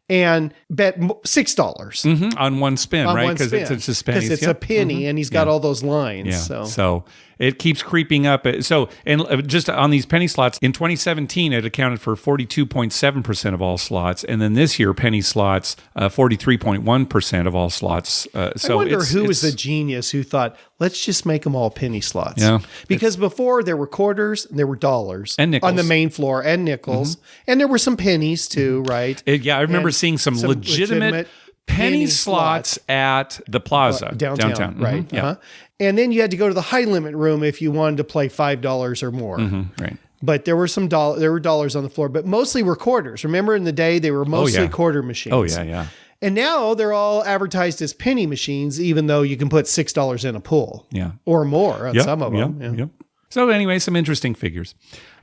and bet $6 On one spin, on right? one Because spin. it's just Because pennies. it's a penny, and he's got all those lines. Yeah. So It keeps creeping up. So, and just on these penny slots, in 2017, it accounted for 42.7% of all slots. And then this year, penny slots, 43.1% of all slots. So I wonder who was the genius who thought, let's just make them all penny slots. Yeah. Because before there were quarters and there were dollars And nickels. on the main floor and nickels. And there were some pennies too, right? I remember And seeing some legitimate penny slots at the plaza downtown. Right. Mhm. Yeah. And then you had to go to the high limit room if you wanted to play $5 or more. Right. But there were there were dollars on the floor, but mostly were quarters. Remember in the day they were mostly quarter machines. Oh yeah. And now they're all advertised as penny machines, even though you can put $6 in a pool. Yeah. Or more on Yep, some of them. Yep. Yep. So anyway, some interesting figures.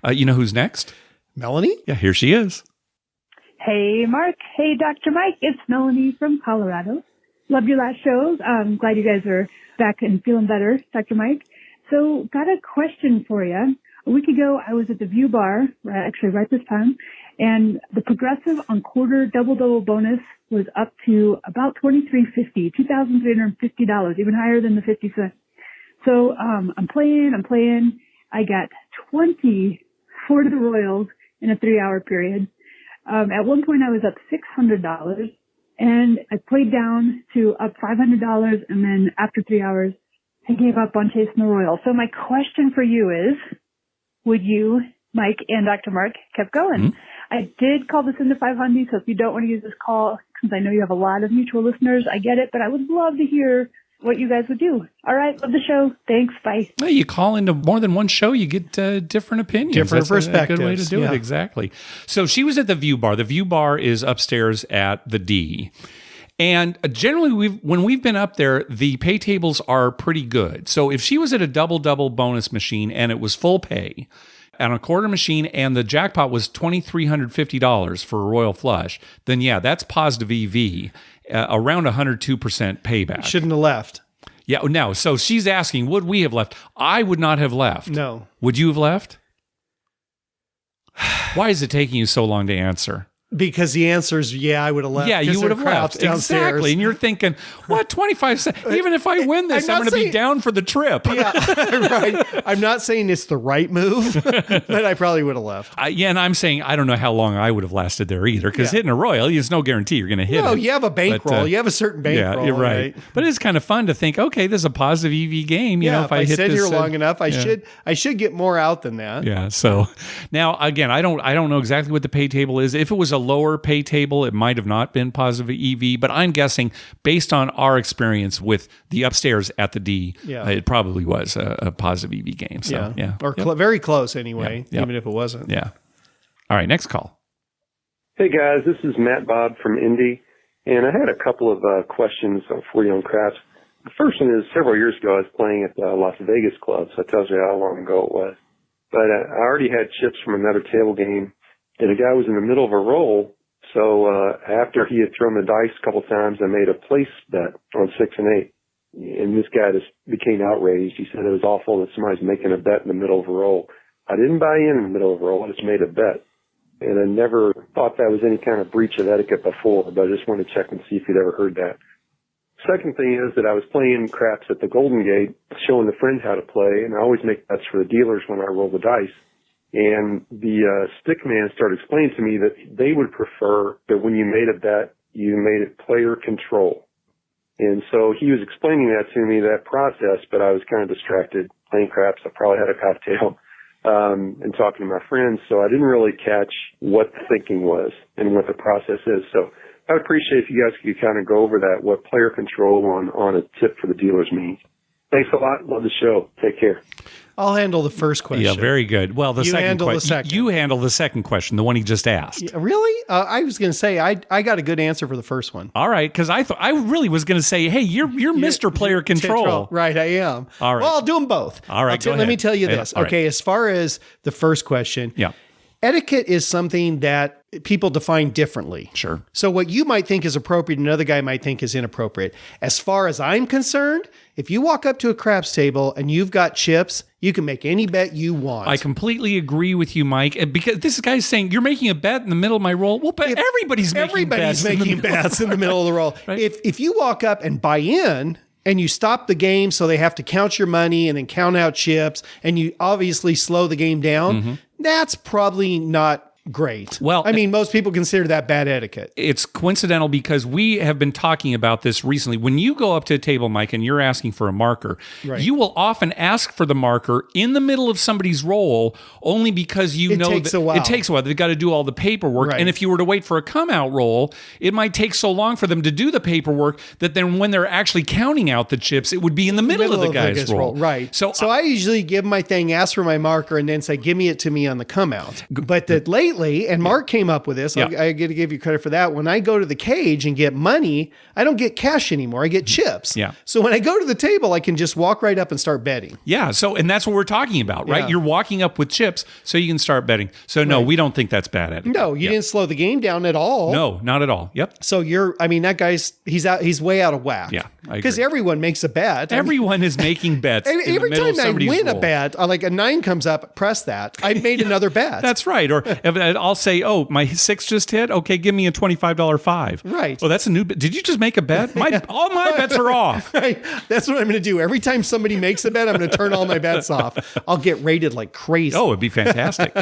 You know who's next? Melanie? Yeah, here she is. Hey, Mark. Hey, Dr. Mike. It's Melanie from Colorado. Loved your last shows. I'm glad you guys are back and feeling better, Dr. Mike. So got a question for you. A week ago, I was at the View Bar, actually right this time, and the progressive on quarter double bonus was up to about $23.50, $2,350, even higher than the 50 cents. So I'm playing. I got 20 for the Royals in a 3-hour period. At one point, I was up $600, and I played down to up $500, and then after 3 hours, I gave up on chasing the Royals. So my question for you is, would you, Mike and Dr. Mark, kept going? Mm-hmm. I did call this into 500, so if you don't want to use this call, since I know you have a lot of mutual listeners, I get it, but I would love to hear what you guys would do. All right, love the show. Thanks, bye. Well, you call into more than one show, you get different opinions. Different That's perspectives. a good way to do it, exactly. So she was at the View Bar. The View Bar is upstairs at the D. And generally, when we've been up there, the pay tables are pretty good. So if she was at a double bonus machine and it was full pay, on a quarter machine and the jackpot was $2,350 for a Royal Flush, then yeah, that's positive EV, around 102% payback. Shouldn't have left. Yeah, no. So she's asking, would we have left? I would not have left. No. Would you have left? Why is it taking you so long to answer? Because the answer is, I would have left. Yeah, you would have left. Downstairs. Exactly. And you're thinking, what, 25 cents? Even if I win this, I'm going to be down for the trip. Yeah, right. I'm not saying it's the right move, but I probably would have left. And I'm saying I don't know how long I would have lasted there either, because hitting a Royal, there's no guarantee you're going to hit it. No, you have a bankroll. You have a certain bankroll. Yeah, you're right. But it's kind of fun to think, okay, this is a positive EV game. You know, if I hit sit this, here long enough, I should get more out than that. Yeah. So now again, I don't know exactly what the pay table is. If it was a lower pay table, it might have not been positive EV, but I'm guessing based on our experience with the upstairs at the D, it probably was a positive EV game. So or very close anyway, even if it wasn't. Yeah. All right, next call. Hey guys, this is Matt Bob from Indy, and I had a couple of questions for you on craps. The first one is several years ago I was playing at the Las Vegas Club, so it tells you how long ago it was. But I already had chips from another table game, and a guy was in the middle of a roll. So after he had thrown the dice a couple times, I made a place bet on 6 and 8. And this guy just became outraged. He said it was awful that somebody's making a bet in the middle of a roll. I didn't buy in the middle of a roll. I just made a bet. And I never thought that was any kind of breach of etiquette before, but I just wanted to check and see if you'd ever heard that. Second thing is that I was playing craps at the Golden Gate, showing the friends how to play, and I always make bets for the dealers when I roll the dice. And the stick man started explaining to me that they would prefer that when you made a bet, you made it player control. And so he was explaining that to me, that process, but I was kind of distracted playing craps. I probably had a cocktail and talking to my friends, so I didn't really catch what the thinking was and what the process is. So I'd appreciate if you guys could kind of go over that, what player control on a tip for the dealers means. Thanks a lot. Love the show. Take care. I'll handle the first question. Yeah, very good. Well, You handle the second. You handle the second question, the one he just asked. Really? I was going to say I got a good answer for the first one. All right, because I really was going to say, hey, you're Mr. Player Control. Right, I am. All right. Well, I'll do them both. All right, Let me tell you Yeah, this. all right. Okay, as far as the first question, etiquette is something that people define differently. Sure. So what you might think is appropriate, another guy might think is inappropriate. As far as I'm concerned, if you walk up to a craps table and you've got chips, you can make any bet you want. I completely agree with you, Mike, because this guy's saying you're making a bet in the middle of my roll. Well, but everybody's making bets in the middle of the roll. Right? If you walk up and buy in and you stop the game so they have to count your money and then count out chips and you obviously slow the game down, that's probably not great. Well, I mean, most people consider that bad etiquette. It's coincidental because we have been talking about this recently. When you go up to a table, Mike, and you're asking for a marker, you will often ask for the marker in the middle of somebody's roll only because you know takes a while. It takes a while. They've got to do all the paperwork. Right. And if you were to wait for a come out roll, it might take so long for them to do the paperwork that then when they're actually counting out the chips, it would be in the middle of the guy's roll. Right. So I usually give my thing, ask for my marker, and then say, give me it to me on the come out. But lately, and Mark came up with this, I got to give you credit for that. When I go to the cage and get money, I don't get cash anymore. I get chips. Yeah. So when I go to the table, I can just walk right up and start betting. Yeah. So, and that's what we're talking about, right? Yeah. You're walking up with chips so you can start betting. So no, we don't think that's bad etiquette. No, you didn't slow the game down at all. No, not at all. Yep. So that guy's, he's way out of whack. Yeah, I because agree. everyone makes a bet. Everyone is making bets. Every time I win a bet, like a 9 comes up, press that. I made another bet. That's right. Or if I'll say, oh, my 6 just hit. Okay, give me a $25 5. Right. Oh, that's a new bet. Did you just make a bet? All my bets are off. Right. That's what I'm going to do. Every time somebody makes a bet, I'm going to turn all my bets off. I'll get rated like crazy. Oh, it'd be fantastic.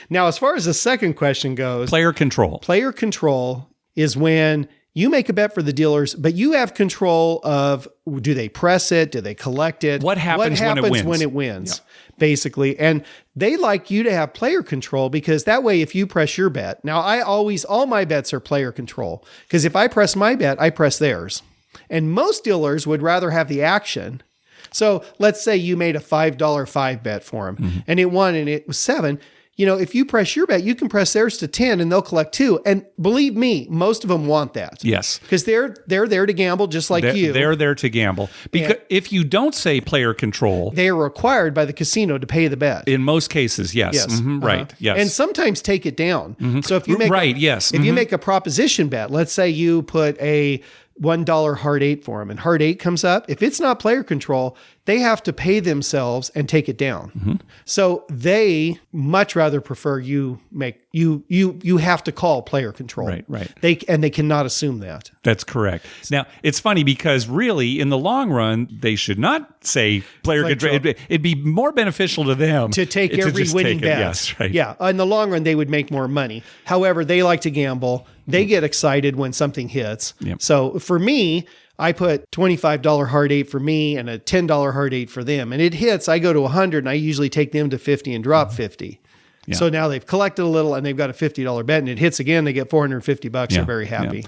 Now, as far as the second question goes, Player control. Player control is when you make a bet for the dealers, but you have control of, do they press it? Do they collect it? What happens when it wins? Basically. And they like you to have player control because that way, if you press your bet, now all my bets are player control because if I press my bet, I press theirs. And most dealers would rather have the action. So let's say you made a $5 5 bet for them and it won and it was 7. You know, if you press your bet, you can press theirs to 10 and they'll collect 2. And believe me, most of them want that. Yes. Because they're there to gamble just like you. They're there to gamble. Because if you don't say player control, they are required by the casino to pay the bet. In most cases, yes. Right. Yes. And sometimes take it down. So if you make if you make a proposition bet, let's say you put a $1 hard 8 for them and hard 8 comes up, if it's not player control, they have to pay themselves and take it down. So they much rather prefer you have to call player control. Right. They cannot assume that. That's correct. Now, it's funny because really in the long run, they should not say player control. It'd be more beneficial to them to take every winning bet. Yes, right. Yeah. In the long run, they would make more money. However, they like to gamble. They get excited when something hits. Yep. So for me, I put $25 hard 8 for me and a $10 hard 8 for them. And it hits, I go to 100 and I usually take them to 50 and drop 50. Yeah. So now they've collected a little and they've got a $50 bet and it hits again, they get $450. They're very happy. Yeah.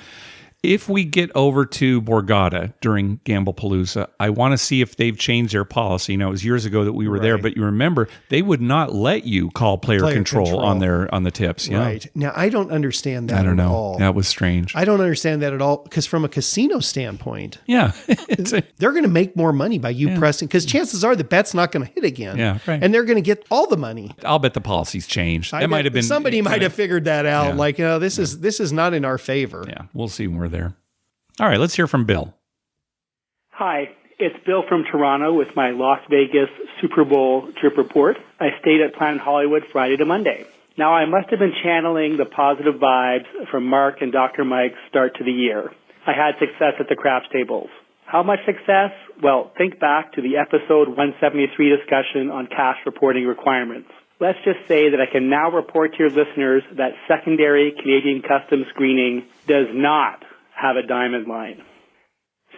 If we get over to Borgata during Gamblepalooza, I want to see if they've changed their policy. Now, it was years ago that we were there, but you remember they would not let you call player control on the tips. Yeah. Right. Now, I don't understand that at all. That was strange. I don't understand that at all because from a casino standpoint, they're going to make more money by you pressing because chances are the bet's not going to hit again. Yeah, right. And they're going to get all the money. I'll bet the policy's changed. That might have been somebody might have figured that out. Yeah. Like, this is not in our favor. Yeah, we'll see when we're there. All right, let's hear from Bill. Hi, it's Bill from Toronto with my Las Vegas Super Bowl trip report. I stayed at Planet Hollywood Friday to Monday. Now, I must have been channeling the positive vibes from Mark and Dr. Mike's start to the year. I had success at the craps tables. How much success? Well, think back to the episode 173 discussion on cash reporting requirements. Let's just say that I can now report to your listeners that secondary Canadian customs screening does not have a diamond line.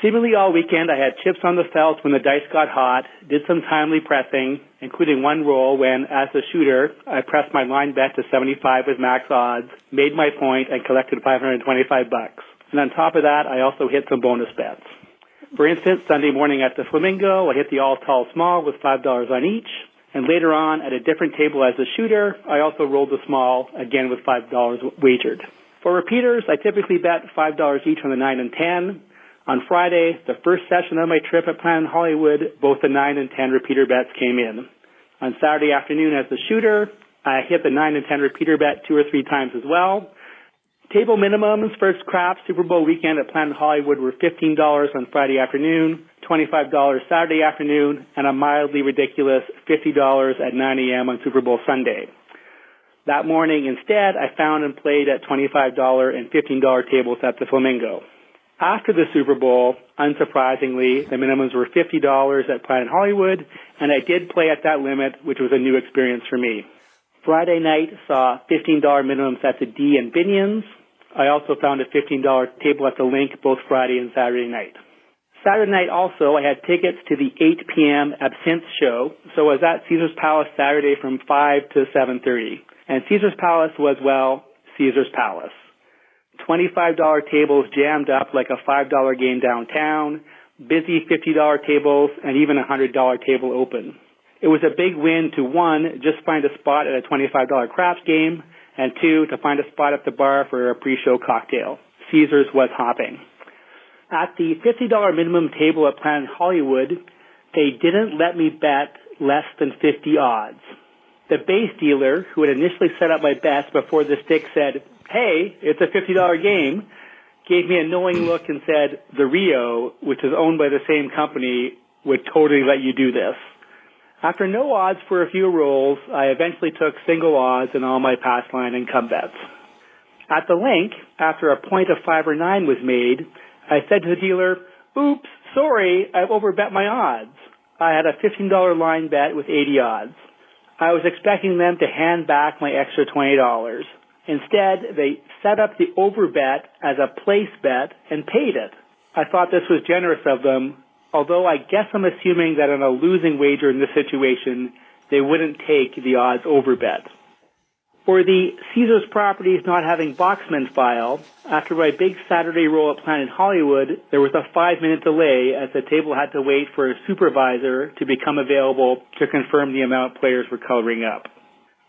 Seemingly all weekend, I had chips on the felt when the dice got hot, did some timely pressing, including one roll when, as a shooter, I pressed my line bet to 75 with max odds, made my point, and collected $525. And on top of that, I also hit some bonus bets. For instance, Sunday morning at the Flamingo, I hit the all tall small with $5 on each. And later on, at a different table as a shooter, I also rolled the small, again with $5 wagered. For repeaters, I typically bet $5 each on the 9 and 10. On Friday, the first session of my trip at Planet Hollywood, both the 9 and 10 repeater bets came in. On Saturday afternoon as the shooter, I hit the 9 and 10 repeater bet 2 or 3 times as well. Table minimums for craps Super Bowl weekend at Planet Hollywood were $15 on Friday afternoon, $25 Saturday afternoon, and a mildly ridiculous $50 at 9 a.m. on Super Bowl Sunday. That morning, instead, I found and played at $25 and $15 tables at the Flamingo. After the Super Bowl, unsurprisingly, the minimums were $50 at Planet Hollywood, and I did play at that limit, which was a new experience for me. Friday night saw $15 minimums at the D and Binions. I also found a $15 table at the Link both Friday and Saturday night. Saturday night also, I had tickets to the 8 p.m. Absinthe show, so I was at Caesar's Palace Saturday from 5 to 7:30. And Caesar's Palace was, well, Caesar's Palace. $25 tables jammed up like a $5 game downtown, busy $50 tables, and even a $100 table open. It was a big win to, 1, just find a spot at a $25 craps game, and 2, to find a spot at the bar for a pre-show cocktail. Caesar's was hopping. At the $50 minimum table at Planet Hollywood, they didn't let me bet less than 50 odds. The base dealer, who had initially set up my bets before the stick said, "Hey, it's a $50 game," gave me a knowing look and said, "The Rio, which is owned by the same company, would totally let you do this." After no odds for a few rolls, I eventually took single odds in all my pass line and come bets. At the Link, after a point of 5 or 9 was made, I said to the dealer, "Oops, sorry, I've overbet my odds." I had a $15 line bet with 80 odds. I was expecting them to hand back my extra $20. Instead, they set up the overbet as a place bet and paid it. I thought this was generous of them, although I guess I'm assuming that on a losing wager in this situation, they wouldn't take the odds overbet. For the Caesars properties not having boxman file, after my big Saturday roll at Planet Hollywood, there was a 5-minute delay as the table had to wait for a supervisor to become available to confirm the amount players were coloring up.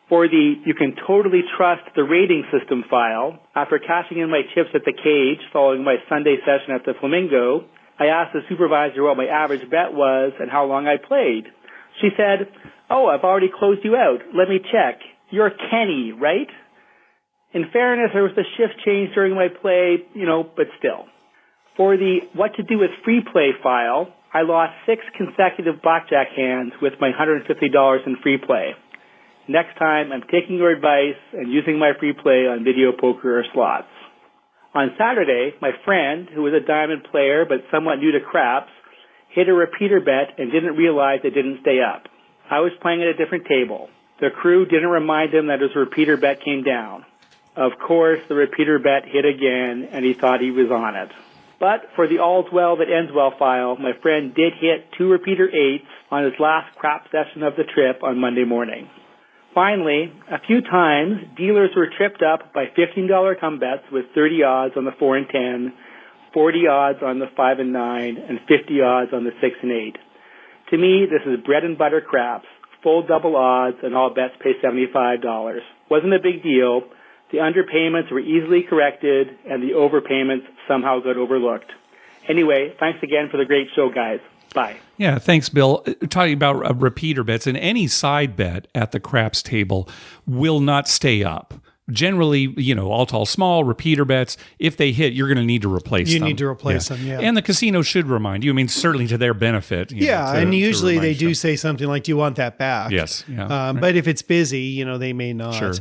For the you can totally trust the rating system file, after cashing in my chips at the cage following my Sunday session at the Flamingo, I asked the supervisor what my average bet was and how long I played. She said, "Oh, I've already closed you out. Let me check. You're Kenny, right?" In fairness, there was a shift change during my play, but still. For the what to do with free play file, I lost 6 consecutive blackjack hands with my $150 in free play. Next time, I'm taking your advice and using my free play on video poker or slots. On Saturday, my friend, who was a diamond player but somewhat new to craps, hit a repeater bet and didn't realize it didn't stay up. I was playing at a different table. The crew didn't remind him that his repeater bet came down. Of course, the repeater bet hit again, and he thought he was on it. But for the all's well that ends well file, my friend did hit 2 repeater 8s on his last crap session of the trip on Monday morning. Finally, a few times, dealers were tripped up by $15 come bets with 30 odds on the 4 and 10, 40 odds on the 5 and 9, and 50 odds on the 6 and 8. To me, this is bread and butter craps. Full double odds, and all bets pay $75. Wasn't a big deal. The underpayments were easily corrected, and the overpayments somehow got overlooked. Anyway, thanks again for the great show, guys. Bye. Yeah, thanks, Bill. Talking about repeater bets, and any side bet at the craps table will not stay up. Generally, all tall, small, repeater bets, if they hit, you're going to need to replace them. You need to replace them, yeah. And the casino should remind you. I mean, certainly to their benefit. And usually they do say something like, "Do you want that back?" Yes. Yeah, But if it's busy, they may not. Sure.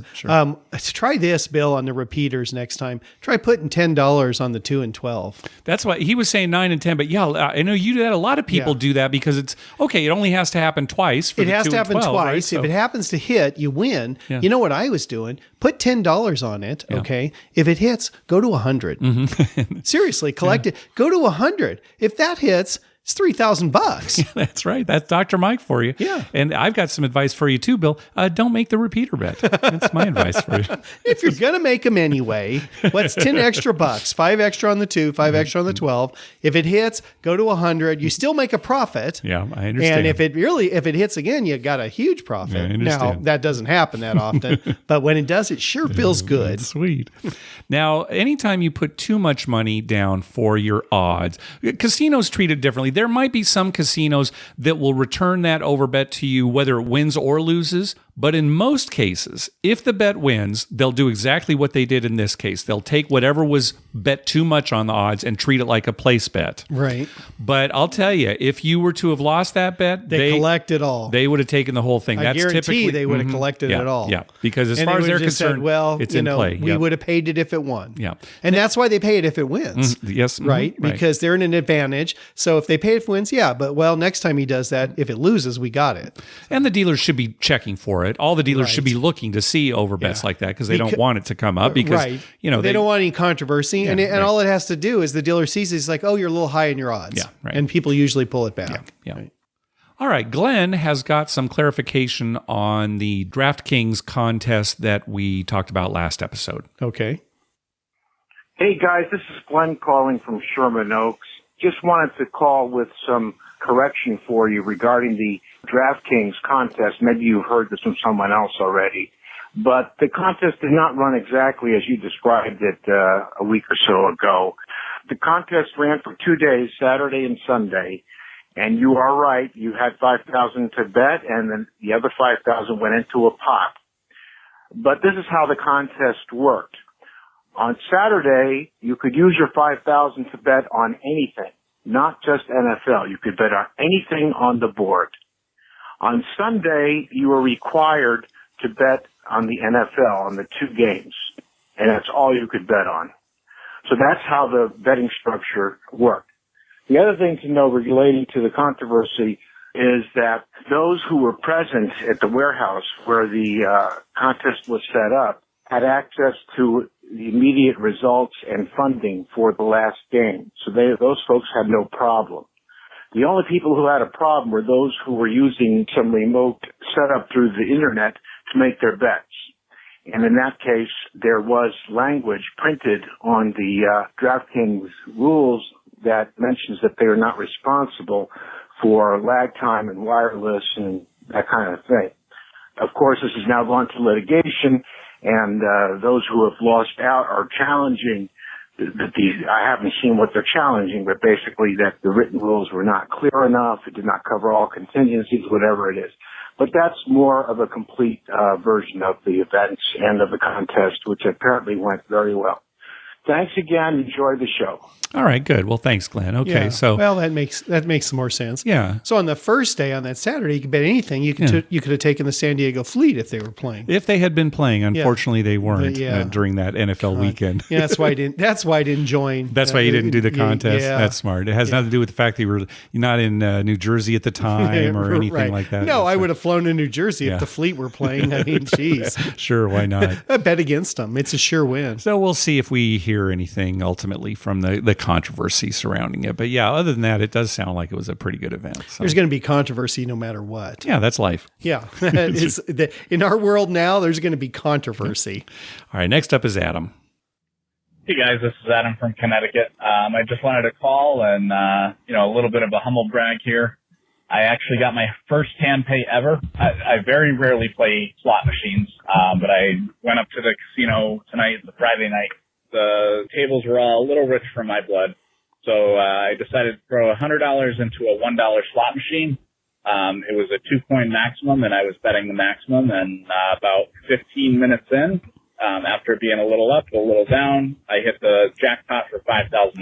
Try this, Bill, on the repeaters next time. Try putting $10 on the 2 and 12. That's why he was saying 9 and 10. But yeah, I know you do that. A lot of people do that because it's, okay, it only has to happen twice for it the 2 has to and happen 12, twice. right? So, if it happens to hit, you win. Yeah. You know what I was doing? Put $10 on it, okay? If it hits, go to 100. Mm-hmm. Seriously, collect it. Go to 100. If that hits, it's $3,000. Yeah, that's right. That's Dr. Mike for you. Yeah. And I've got some advice for you too, Bill. Don't make the repeater bet. That's my advice for you. If you're going to make them anyway, what's 10 extra bucks? 5 extra on the 2, 5 extra on the 12. If it hits, go to 100. You still make a profit. Yeah, I understand. And if it hits again, you got a huge profit. Yeah, I understand. Now, that doesn't happen that often, but when it does, it sure feels good. Sweet. Now, anytime you put too much money down for your odds, casinos treat it differently. There might be some casinos that will return that overbet to you whether it wins or loses. But in most cases, if the bet wins, they'll do exactly what they did in this case. They'll take whatever was bet too much on the odds and treat it like a place bet. Right. But I'll tell you, if you were to have lost that bet, they collect it all. They would have taken the whole thing. I guarantee they would have collected it all. Yeah, because as far as they're concerned, it's in play. We would have paid it if it won. Yeah. And that's why they pay it if it wins. Yes. Right? Because they're in an advantage. So if they pay it if it wins, but next time he does that, if it loses, we got it. And the dealers should be checking for it. All the dealers should be looking to see overbets like that because they don't want it to come up because, they don't want any controversy. And all it has to do is the dealer sees it, it's like, oh, you're a little high in your odds. Yeah, right. And people usually pull it back. Yeah. Right. All right. Glenn has got some clarification on the DraftKings contest that we talked about last episode. Okay. Hey, guys, this is Glenn calling from Sherman Oaks. Just wanted to call with some correction for you regarding the DraftKings contest. Maybe you've heard this from someone else already. But the contest did not run exactly as you described it a week or so ago. The contest ran for 2 days, Saturday and Sunday. And you are right, you had $5,000 to bet, and then the other $5,000 went into a pot. But this is how the contest worked. On Saturday, you could use your $5,000 to bet on anything, not just NFL. You could bet on anything on the board. On Sunday, you were required to bet on the NFL, on the 2 games, and that's all you could bet on. So that's how the betting structure worked. The other thing to know relating to the controversy is that those who were present at the warehouse where the contest was set up had access to the immediate results and funding for the last game. So those folks had no problem. The only people who had a problem were those who were using some remote setup through the internet to make their bets. And in that case, there was language printed on the DraftKings rules that mentions that they are not responsible for lag time and wireless and that kind of thing. Of course, this has now gone to litigation, and those who have lost out are challenging I haven't seen what they're challenging, but basically that the written rules were not clear enough, it did not cover all contingencies, whatever it is. But that's more of a complete version of the events and of the contest, which apparently went very well. Thanks again. Enjoy the show. All right, good. Well, thanks, Glenn. Okay, so that makes more sense. Yeah. So on the first day, on that Saturday, you could bet anything. You could have taken the San Diego Fleet if they were playing. If they had been playing, unfortunately, they weren't during that NFL weekend. Yeah, that's why I didn't. That's why I didn't join. That's why you didn't do the contest. Yeah. That's smart. It has nothing to do with the fact that you were not in New Jersey at the time or anything like that. No, I would have flown to New Jersey if the Fleet were playing. I mean, geez. Sure, why not? I bet against them. It's a sure win. So we'll see if we hear anything ultimately from the controversy surrounding it. But yeah, other than that, it does sound like it was a pretty good event. So. There's going to be controversy no matter what. Yeah, that's life. Yeah. In our world now, there's going to be controversy. All right, next up is Adam. Hey guys, this is Adam from Connecticut. I just wanted to call and, a little bit of a humble brag here. I actually got my first hand pay ever. I very rarely play slot machines, but I went up to the casino tonight, the Friday night. The tables were all a little rich for my blood. So I decided to throw $100 into a $1 slot machine. It was a 2-coin maximum, and I was betting the maximum. And about 15 minutes in, after being a little up, a little down, I hit the jackpot for $5,000.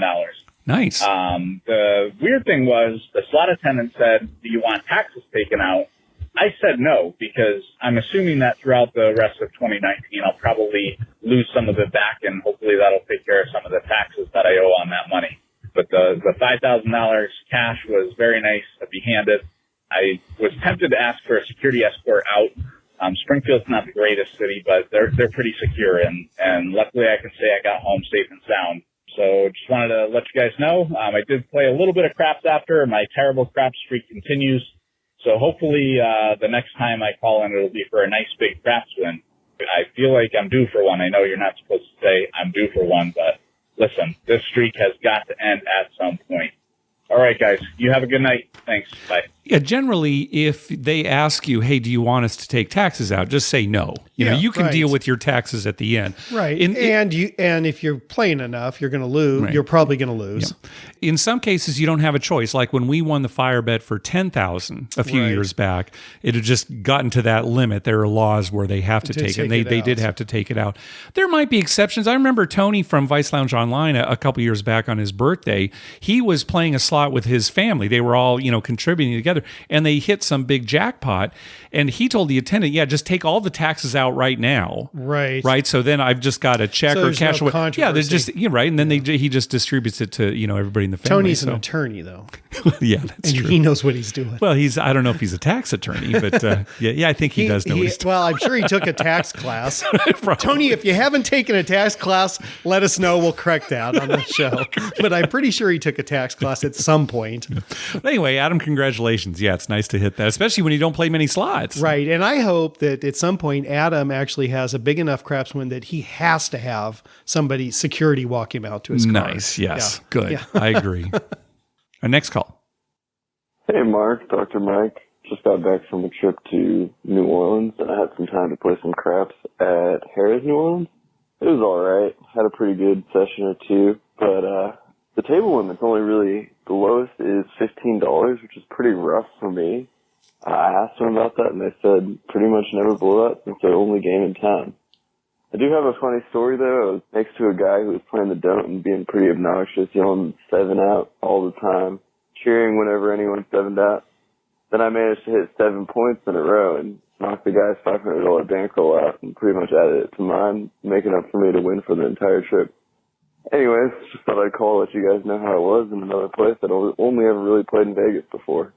Nice. The weird thing was the slot attendant said, "Do you want taxes taken out?" I said no, because I'm assuming that throughout the rest of 2019, I'll probably lose some of it back, and hopefully that'll take care of some of the taxes that I owe on that money. But the $5,000 cash was very nice to be handed. I was tempted to ask for a security escort out. Springfield's not the greatest city, but they're pretty secure, and luckily I can say I got home safe and sound. So just wanted to let you guys know. I did play a little bit of craps after. My terrible crap streak continues. So hopefully the next time I call in, it'll be for a nice big craps win. I feel like I'm due for one. I know you're not supposed to say I'm due for one, but listen, this streak has got to end at some point. All right, guys. You have a good night. Thanks. Bye. Yeah, generally, if they ask you, hey, do you want us to take taxes out? Just say no. You know, you can deal with your taxes at the end. Right. And if you're playing enough, you're going to lose. Right. You're probably going to lose. Yeah. In some cases, you don't have a choice. Like when we won the fire bet for $10,000 a few years back, it had just gotten to that limit. There are laws where they have to take it. And they did have to take it out. There might be exceptions. I remember Tony from Vice Lounge Online a couple years back on his birthday. He was playing a slot with his family. They were all, contributing together, and they hit some big jackpot. And he told the attendant, just take all the taxes out right now. Right. Right. So then I've just got a check or cash. No controversy. Yeah, there's just, right. And then he just distributes it to, everybody in the family. Tony's an attorney, though. Yeah, that's true. He knows what he's doing. Well, I don't know if he's a tax attorney, but I think he does know what he's doing. Well, I'm sure he took a tax class. Tony, if you haven't taken a tax class, let us know. We'll correct that on the show. But I'm pretty sure he took a tax class at some point. But anyway, Adam, congratulations. Yeah, it's nice to hit that, especially when you don't play many slots. Right. And I hope that at some point, Adam actually has a big enough craps win that he has to have somebody, security, walk him out to his car. Nice. Yes. Yeah. Good. Yeah. I agree. Our next call. Hey, Mark, Dr. Mike. Just got back from a trip to New Orleans, and I had some time to play some craps at Harrah's New Orleans. It was all right. Had a pretty good session or two, but the table limit's only really, the lowest is $15, which is pretty rough for me. I asked them about that, and they said pretty much never blow up. It's their only game in town. I do have a funny story, though. I was next to a guy who was playing the don't and being pretty obnoxious, yelling 7 out all the time, cheering whenever anyone 7'd out. Then I managed to hit 7 points in a row and knock the guy's $500 bankroll out and pretty much added it to mine, making up for me to win for the entire trip. Anyways, just thought I'd call, let you guys know how it was in another place that I only ever really played in Vegas before.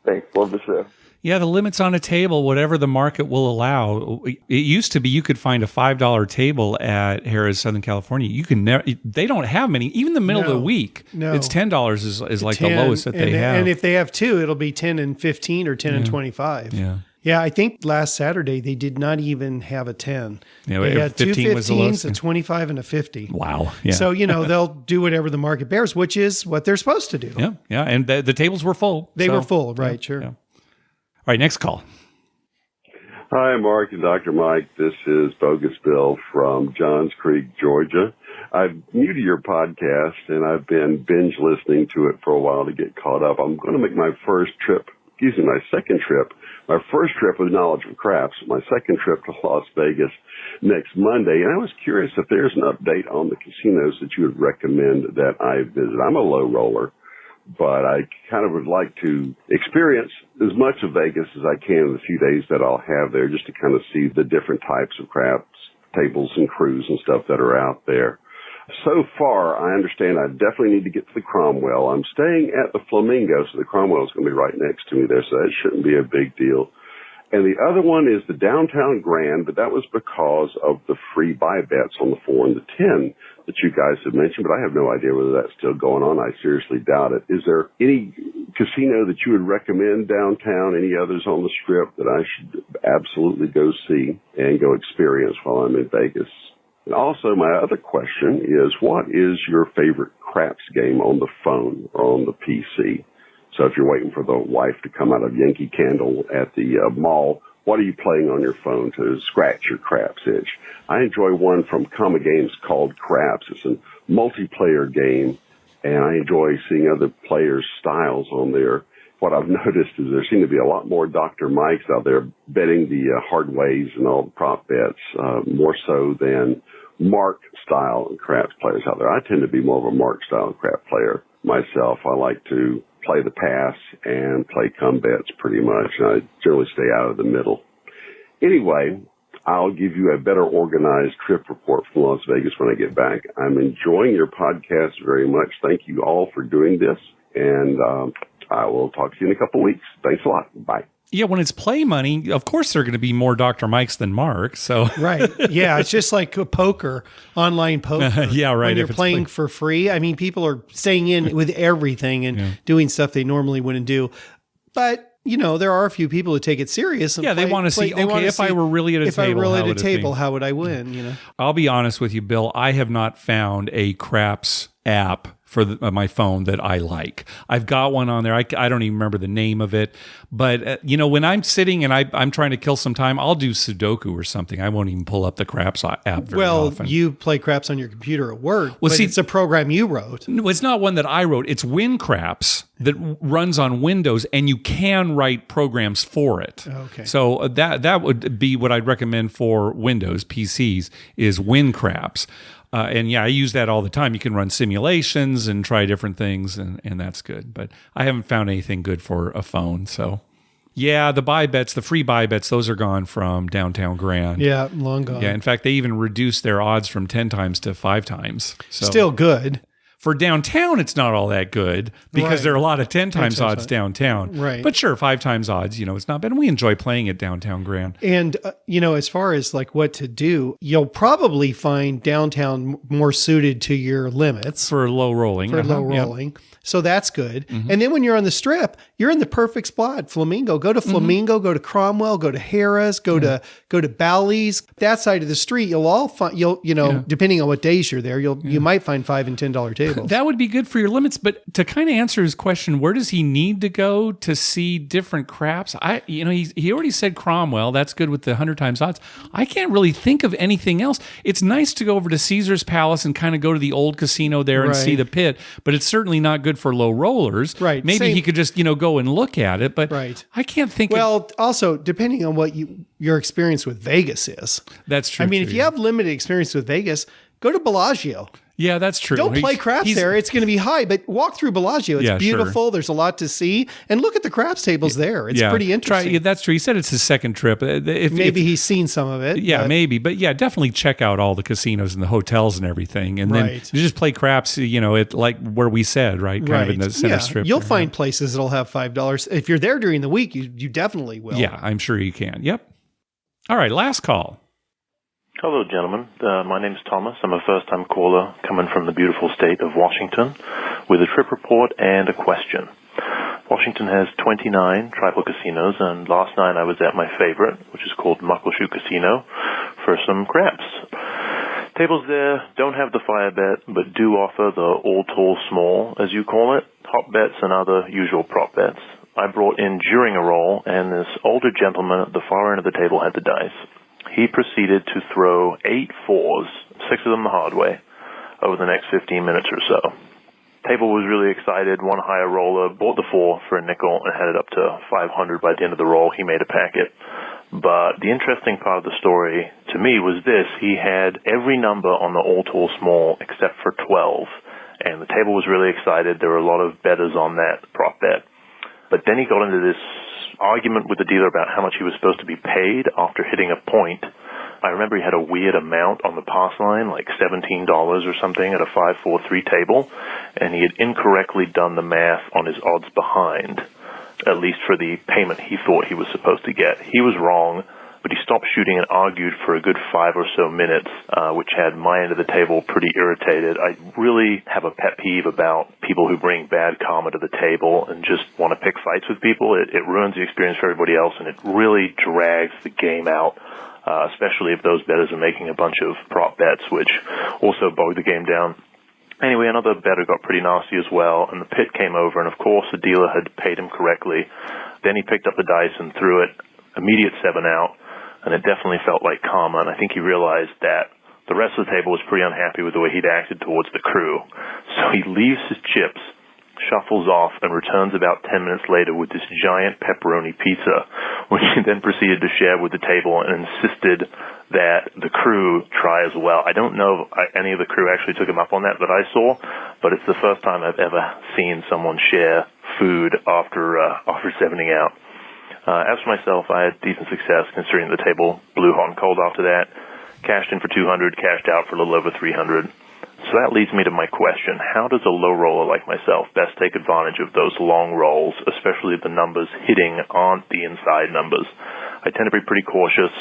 Thanks. Love the show. Yeah, the limits on a table, whatever the market will allow. It used to be you could find a $5 table at Harrah's, Southern California. You can never. They don't have many. Even the middle of the week, it's $10 is like 10, the lowest that they have. And if they have two, it'll be 10 and 15 or 10 and 25. Yeah. Yeah, I think last Saturday they did not even have a 10. Yeah, they had 15 two was the lowest. 15s, a 25, and a 50. Wow. Yeah. So, they'll do whatever the market bears, which is what they're supposed to do. Yeah. Yeah. And the tables were full. They were full, right? Sure. Yeah. All right, next call. Hi, Mark and Dr. Mike. This is Bogus Bill from Johns Creek, Georgia. I'm new to your podcast, and I've been binge listening to it for a while to get caught up. I'm going to make my second trip. My first trip was Knowledge of Craps. My second trip to Las Vegas next Monday. And I was curious if there's an update on the casinos that you would recommend that I visit. I'm a low roller, but I kind of would like to experience as much of Vegas as I can in the few days that I'll have there, just to kind of see the different types of craps, tables and crews and stuff that are out there. So far, I understand I definitely need to get to the Cromwell. I'm staying at the Flamingo, so the Cromwell is going to be right next to me there, so that shouldn't be a big deal. And the other one is the Downtown Grand, but that was because of the free buy bets on the 4 and the 10 that you guys have mentioned, but I have no idea whether that's still going on. I seriously doubt it. Is there any casino that you would recommend downtown, any others on the Strip that I should absolutely go see and go experience while I'm in Vegas? And also, my other question is, what is your favorite craps game on the phone or on the PC? So if you're waiting for the wife to come out of Yankee Candle at the mall, what are you playing on your phone to scratch your craps itch? I enjoy one from Comma Games called Craps. It's a multiplayer game, and I enjoy seeing other players' styles on there. What I've noticed is there seem to be a lot more Dr. Mikes out there betting the hard ways and all the prop bets, more so than Mark-style craps players out there. I tend to be more of a Mark-style crap player myself. I like to play the pass and play come bets pretty much. I generally stay out of the middle. Anyway, I'll give you a better organized trip report from Las Vegas when I get back. I'm enjoying your podcast very much. Thank you all for doing this, and I will talk to you in a couple of weeks. Thanks a lot. Bye. Yeah, when it's play money, of course there are going to be more Dr. Mikes than Mark. So right, yeah, it's just like poker, online poker. Yeah, right. When you're playing for free, I mean, people are staying in with everything and doing stuff they normally wouldn't do. But there are a few people who take it serious. And they want to see. Okay, if I were really at a table, how would I win? I'll be honest with you, Bill. I have not found a craps app for my phone that I like. I've got one on there. I don't even remember the name of it. But, when I'm sitting and I'm trying to kill some time, I'll do Sudoku or something. I won't even pull up the Craps app very often. Well, you play Craps on your computer at work, well, but it's a program you wrote. No, it's not one that I wrote. It's WinCraps that runs on Windows, and you can write programs for it. Okay. So that would be what I'd recommend for Windows PCs is WinCraps. And I use that all the time. You can run simulations and try different things, and that's good. But I haven't found anything good for a phone. So, the free buy bets, those are gone from Downtown Grand. Yeah, long gone. Yeah, in fact, they even reduced their odds from 10 times to 5 times. So still good. For downtown, it's not all that good because there are a lot of 10 times odds downtown. Right. But sure, 5 times odds, it's not bad. And we enjoy playing at Downtown Grand. And, as far as like what to do, you'll probably find downtown more suited to your limits. For low rolling. Yep. So that's good. Mm-hmm. And then when you're on the Strip, you're in the perfect spot. Flamingo. Go to Flamingo, go to Cromwell, go to Harrah's, go to Bally's. That side of the street, you'll all find, depending on what days you're there, you might find $5 and $10 tables. That would be good for your limits. But to kind of answer his question, where does he need to go to see different craps? He already said Cromwell. That's good with the 100 times odds. I can't really think of anything else. It's nice to go over to Caesar's Palace and kind of go to the old casino there and see the pit, but it's certainly not good for low rollers. Right. Maybe he could just, go and look at it, but I can't think also, depending on what your experience with Vegas is. That's true. If you have limited experience with Vegas, go to Bellagio. Yeah, that's true. Don't play craps there. It's going to be high, but walk through Bellagio. It's beautiful. Sure. There's a lot to see. And look at the craps tables there. It's pretty interesting. That's true. He said it's his second trip. Maybe he's seen some of it. Yeah, maybe. But definitely check out all the casinos and the hotels and everything. And then you just play craps, like where we said, right? Kind of in the center strip. You'll find places that'll have $5. If you're there during the week, you definitely will. Yeah, I'm sure you can. Yep. All right, last call. Hello, gentlemen. My name is Thomas. I'm a first-time caller coming from the beautiful state of Washington with a trip report and a question. Washington has 29 tribal casinos, and last night I was at my favorite, which is called Muckleshoot Casino, for some craps. Tables there don't have the fire bet, but do offer the all tall small, as you call it, hot bets and other usual prop bets. I brought in during a roll, and this older gentleman at the far end of the table had the dice. He proceeded to throw 8 fours, 6 of them the hard way, over the next 15 minutes or so. Table was really excited, won a higher roller, bought the 4 for a nickel, and had it up to 500 by the end of the roll. He made a packet. But the interesting part of the story to me was this. He had every number on the all tall small except for 12. And the table was really excited. There were a lot of bettors on that prop bet. But then he got into this argument with the dealer about how much he was supposed to be paid after hitting a point. I remember he had a weird amount on the pass line, like $17 or something at a 5-4-3 table, and he had incorrectly done the math on his odds behind, at least for the payment he thought he was supposed to get. He was wrong, but he stopped shooting and argued for a good 5 or so minutes, which had my end of the table pretty irritated. I really have a pet peeve about people who bring bad karma to the table and just want to pick fights with people. It ruins the experience for everybody else, and it really drags the game out, especially if those bettors are making a bunch of prop bets, which also bog the game down. Anyway, another bettor got pretty nasty as well, and the pit came over, and of course the dealer had paid him correctly. Then he picked up the dice and threw it, immediate 7 out. And it definitely felt like karma, and I think he realized that the rest of the table was pretty unhappy with the way he'd acted towards the crew. So he leaves his chips, shuffles off, and returns about 10 minutes later with this giant pepperoni pizza, which he then proceeded to share with the table and insisted that the crew try as well. I don't know if any of the crew actually took him up on that I saw, but it's the first time I've ever seen someone share food after 7ing out. As for myself, I had decent success considering the table blew hot and cold after that. Cashed in for 200, cashed out for a little over 300. So that leads me to my question. How does a low roller like myself best take advantage of those long rolls, especially if the numbers hitting aren't the inside numbers? I tend to be pretty cautious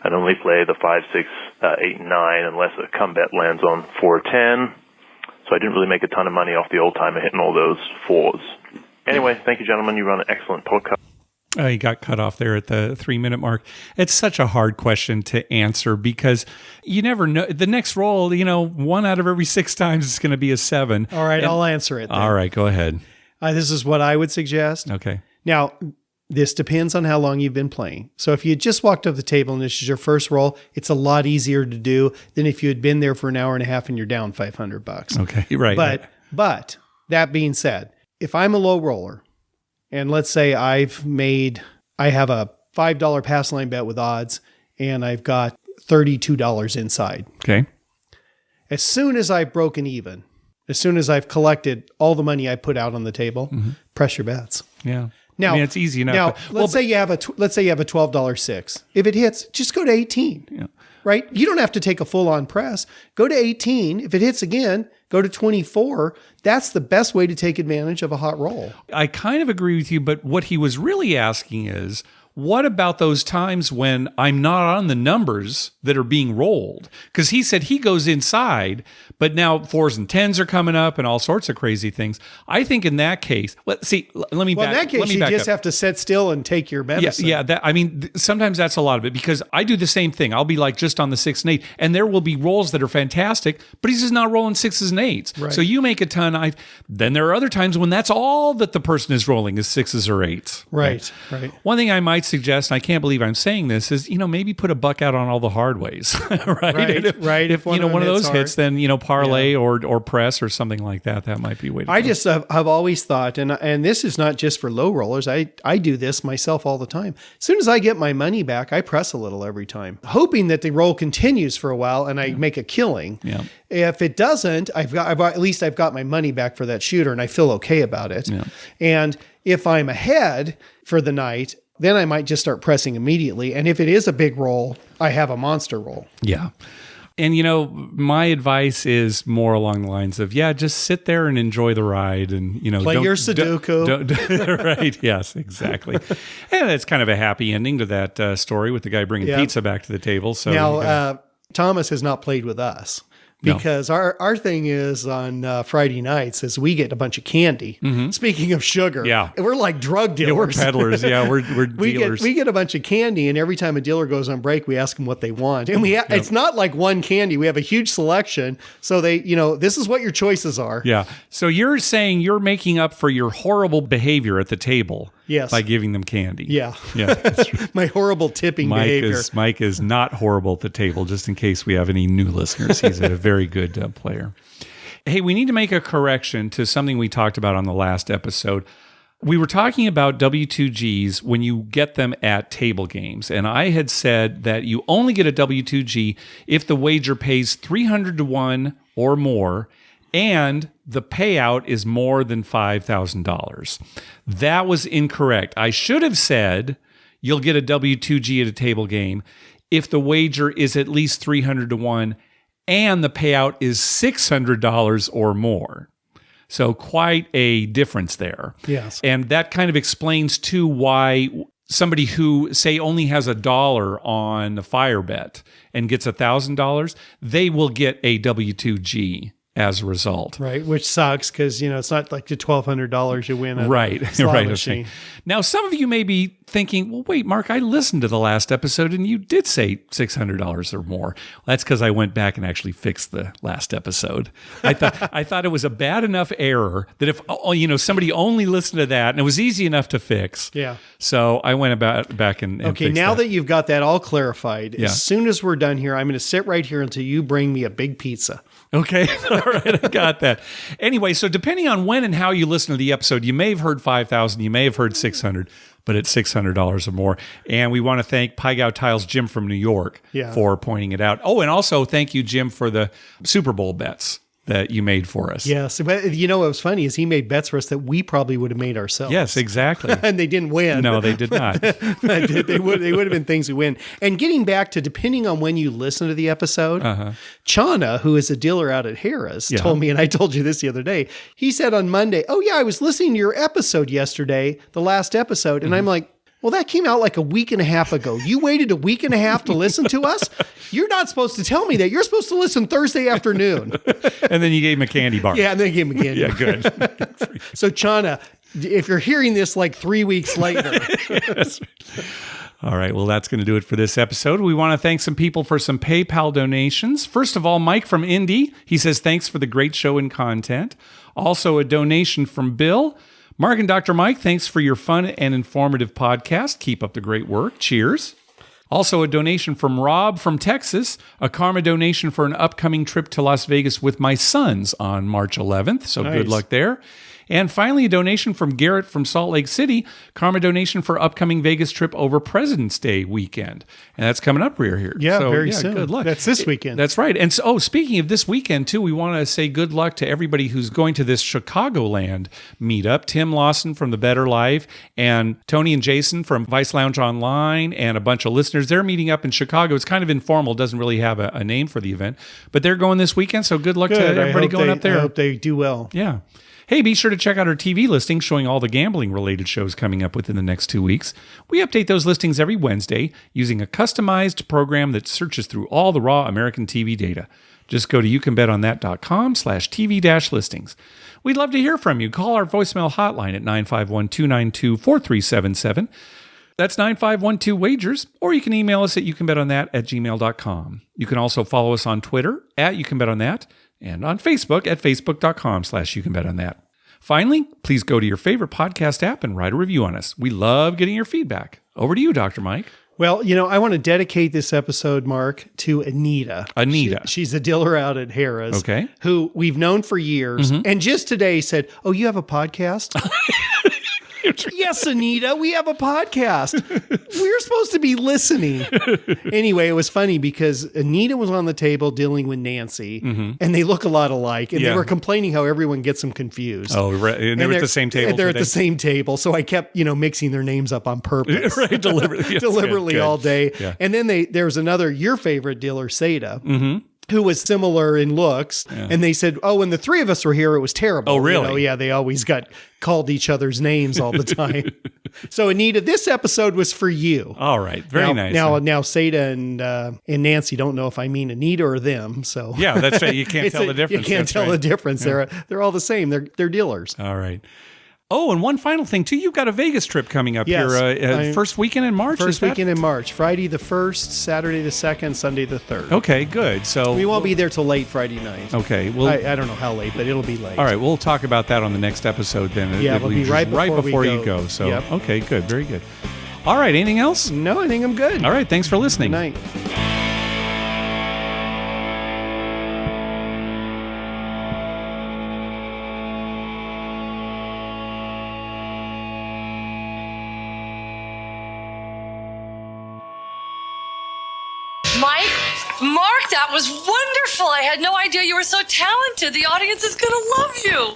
and only play the 5, 6, 8, and 9 unless a come bet lands on 4 or 10. So I didn't really make a ton of money off the old timer hitting all those 4s. Anyway, thank you, gentlemen. You run an excellent podcast. Oh, he got cut off there at the 3-minute mark. It's such a hard question to answer because you never know. The next roll, 1 out of every 6 times is going to be a 7. All right, I'll answer it then. All right, go ahead. This is what I would suggest. Okay. Now, this depends on how long you've been playing. So if you just walked up the table and this is your first roll, it's a lot easier to do than if you had been there for an hour and a half and you're down $500. Okay, right. But that being said, if I'm a low roller, and let's say I have a $5 pass line bet with odds, and I've got $32 inside. Okay. As soon as I've broken even, as soon as I've collected all the money I put out on the table, press your bets. Yeah. Now, it's easy enough. Now, let's say you have a $12 6. If it hits, just go to 18. Yeah. Right? You don't have to take a full-on press. Go to 18. If it hits again, go to 24. That's the best way to take advantage of a hot roll. I kind of agree with you, but what he was really asking is, what about those times when I'm not on the numbers that are being rolled? Because he said he goes inside, but now 4s and 10s are coming up and all sorts of crazy things. I think in that case, let me back up. In that case, you just have to sit still and take your medicine. Yeah. Sometimes that's a lot of it because I do the same thing. I'll be like just on the 6 and 8, and there will be rolls that are fantastic, but he's just not rolling 6s and 8s. Right. So you make a ton. Then there are other times when that's all that the person is rolling is 6s or 8s. Right. One thing I might suggest, and I can't believe I'm saying this, is maybe put a buck out on all the hard ways, right? If one of those hits, then parlay or press or something like that. That might be a way to I go. just have always thought, and this is not just for low rollers. I do this myself all the time. As soon as I get my money back, I press a little every time, hoping that the roll continues for a while and I make a killing. Yeah. If it doesn't, I've got my money back for that shooter, and I feel okay about it. Yeah. And if I'm ahead for the night, then I might just start pressing immediately. And if it is a big roll, I have a monster roll. Yeah. And, my advice is more along the lines of, just sit there and enjoy the ride and, play your Sudoku. Right. Yes, exactly. And it's kind of a happy ending to that story with the guy bringing pizza back to the table. So now, Thomas has not played with us. Because our thing is on Friday nights is we get a bunch of candy. Mm-hmm. Speaking of sugar, we're like drug dealers. Yeah, we're peddlers. Yeah, we're dealers. We get a bunch of candy, and every time a dealer goes on break, we ask them what they want. And it's not like one candy. We have a huge selection. So this is what your choices are. Yeah. So you're saying you're making up for your horrible behavior at the table. Yes. By giving them candy. Yeah. Yeah. That's true. My horrible tipping behavior. Mike is not horrible at the table, just in case we have any new listeners. He's a very good player. Hey, we need to make a correction to something we talked about on the last episode. We were talking about W2Gs when you get them at table games. And I had said that you only get a W2G if the wager pays 300 to 1 or more and the payout is more than $5,000. That was incorrect. I should have said you'll get a W2G at a table game if the wager is at least 300 to 1 and the payout is $600 or more. So quite a difference there. Yes. And that kind of explains too why somebody who, say, only has $1 on the fire bet and gets $1,000, they will get a W2G as a result. Right, which sucks because, it's not like the $1,200 you win at right. slot machine. Now, some of you may be thinking, well, wait, Mark, I listened to the last episode and you did say $600 or more. Well, that's because I went back and actually fixed the last episode. I thought it was a bad enough error that if somebody only listened to that and it was easy enough to fix. Yeah. So I went back and okay, fixed now that you've got that all clarified, Yeah. as soon as we're done here, I'm going to sit right here until you bring me a big pizza. Okay. All right. I got that. Anyway, so depending on when and how you listen to the episode, you may have heard 5,000, you may have heard 600, but it's $600 or more. And we want to thank Pie Gow Tiles Jim from New York for pointing it out. Oh, and also thank you, Jim, for the Super Bowl bets that you made for us. Yes. But what was funny is he made bets for us that we probably would have made ourselves. Yes, exactly. And they didn't win. No, they did not. they would have been things we win. And getting back to depending on when you listen to the episode, Chana, who is a dealer out at Harris, told me, and I told you this the other day, he said on Monday, oh yeah, I was listening to your episode yesterday, the last episode. And I'm like, well, that came out like a week and a half ago. You waited a week and a half to listen to us? You're not supposed to tell me that. You're supposed to listen Thursday afternoon. And then you gave him a candy bar. Yeah, and then I gave him a candy bar. Yeah, good. So, Chana, if you're hearing this like 3 weeks later. Yes. All right. Well, that's going to do it for this episode. We want to thank some people for some PayPal donations. First of all, Mike from Indy. He says, thanks for the great show and content. Also, a donation from Bill. Mark and Dr. Mike, thanks for your fun and informative podcast. Keep up the great work. Cheers. Also, a donation from Rob from Texas, a karma donation for an upcoming trip to Las Vegas with my sons on March 11th. So Good luck there. And finally, a donation from Garrett from Salt Lake City, karma donation for upcoming Vegas trip over President's Day weekend. And that's coming up here. Yeah, very soon. Good luck. That's this weekend. That's right. And so, speaking of this weekend, too, we want to say good luck to everybody who's going to this Chicagoland meetup. Tim Lawson from The Better Life and Tony and Jason from Vice Lounge Online and a bunch of listeners. They're meeting up in Chicago. It's kind of informal, doesn't really have a name for the event, but they're going this weekend. So good luck to everybody going up there. I hope they do well. Yeah. Hey, be sure to check out our TV listings showing all the gambling-related shows coming up within the next 2 weeks. We update those listings every Wednesday using a customized program that searches through all the raw American TV data. Just go to youcanbetonthat.com/TV-listings. We'd love to hear from you. Call our voicemail hotline at 951-292-4377. That's 9512-WAGERS, or you can email us at youcanbetonThat@gmail.com. You can also follow us on Twitter at YouCanBetOnThat and on Facebook at facebook.com/YouCanBetOnThat. Finally, please go to your favorite podcast app and write a review on us. We love getting your feedback. Over to you, Dr. Mike. Well, I want to dedicate this episode, Mark, to Anita. She's a dealer out at Harrah's. Okay. Who we've known for years. Mhm. And just today said, oh, you have a podcast? Yes, Anita, we have a podcast. We're supposed to be listening. Anyway, it was funny because Anita was on the table dealing with Nancy, and they look a lot alike. And they were complaining how everyone gets them confused. Oh, right. And they're at the same table. They're at the same table. So I kept, mixing their names up on purpose. Right, deliberately. Deliberately Good. all day. Yeah. And then there was another, your favorite dealer, Seda. Who was similar in looks. Yeah. And they said, oh, when the three of us were here, it was terrible. Oh, really? Yeah, they always called each other's names all the time. So, Anita, this episode was for you. All right. Very nice. Now, Seda and Nancy don't know if I mean Anita or them. So yeah, that's right. You can't tell the difference. You can't tell the difference. Yeah. They're all the same. They're dealers. All right. Oh, and one final thing, too. You've got a Vegas trip coming up here. First weekend in March? First weekend in March. Friday the 1st, Saturday the 2nd, Sunday the 3rd. Okay, good. So we won't be there till late Friday night. Okay. Well, I don't know how late, but it'll be late. All right. We'll talk about that on the next episode then. Yeah, it'll be right before you go. So, Yep. Okay, good. Very good. All right. Anything else? No, I think I'm good. All right. Thanks for listening. Good night. Mark, that was wonderful. I had no idea you were so talented. The audience is going to love you.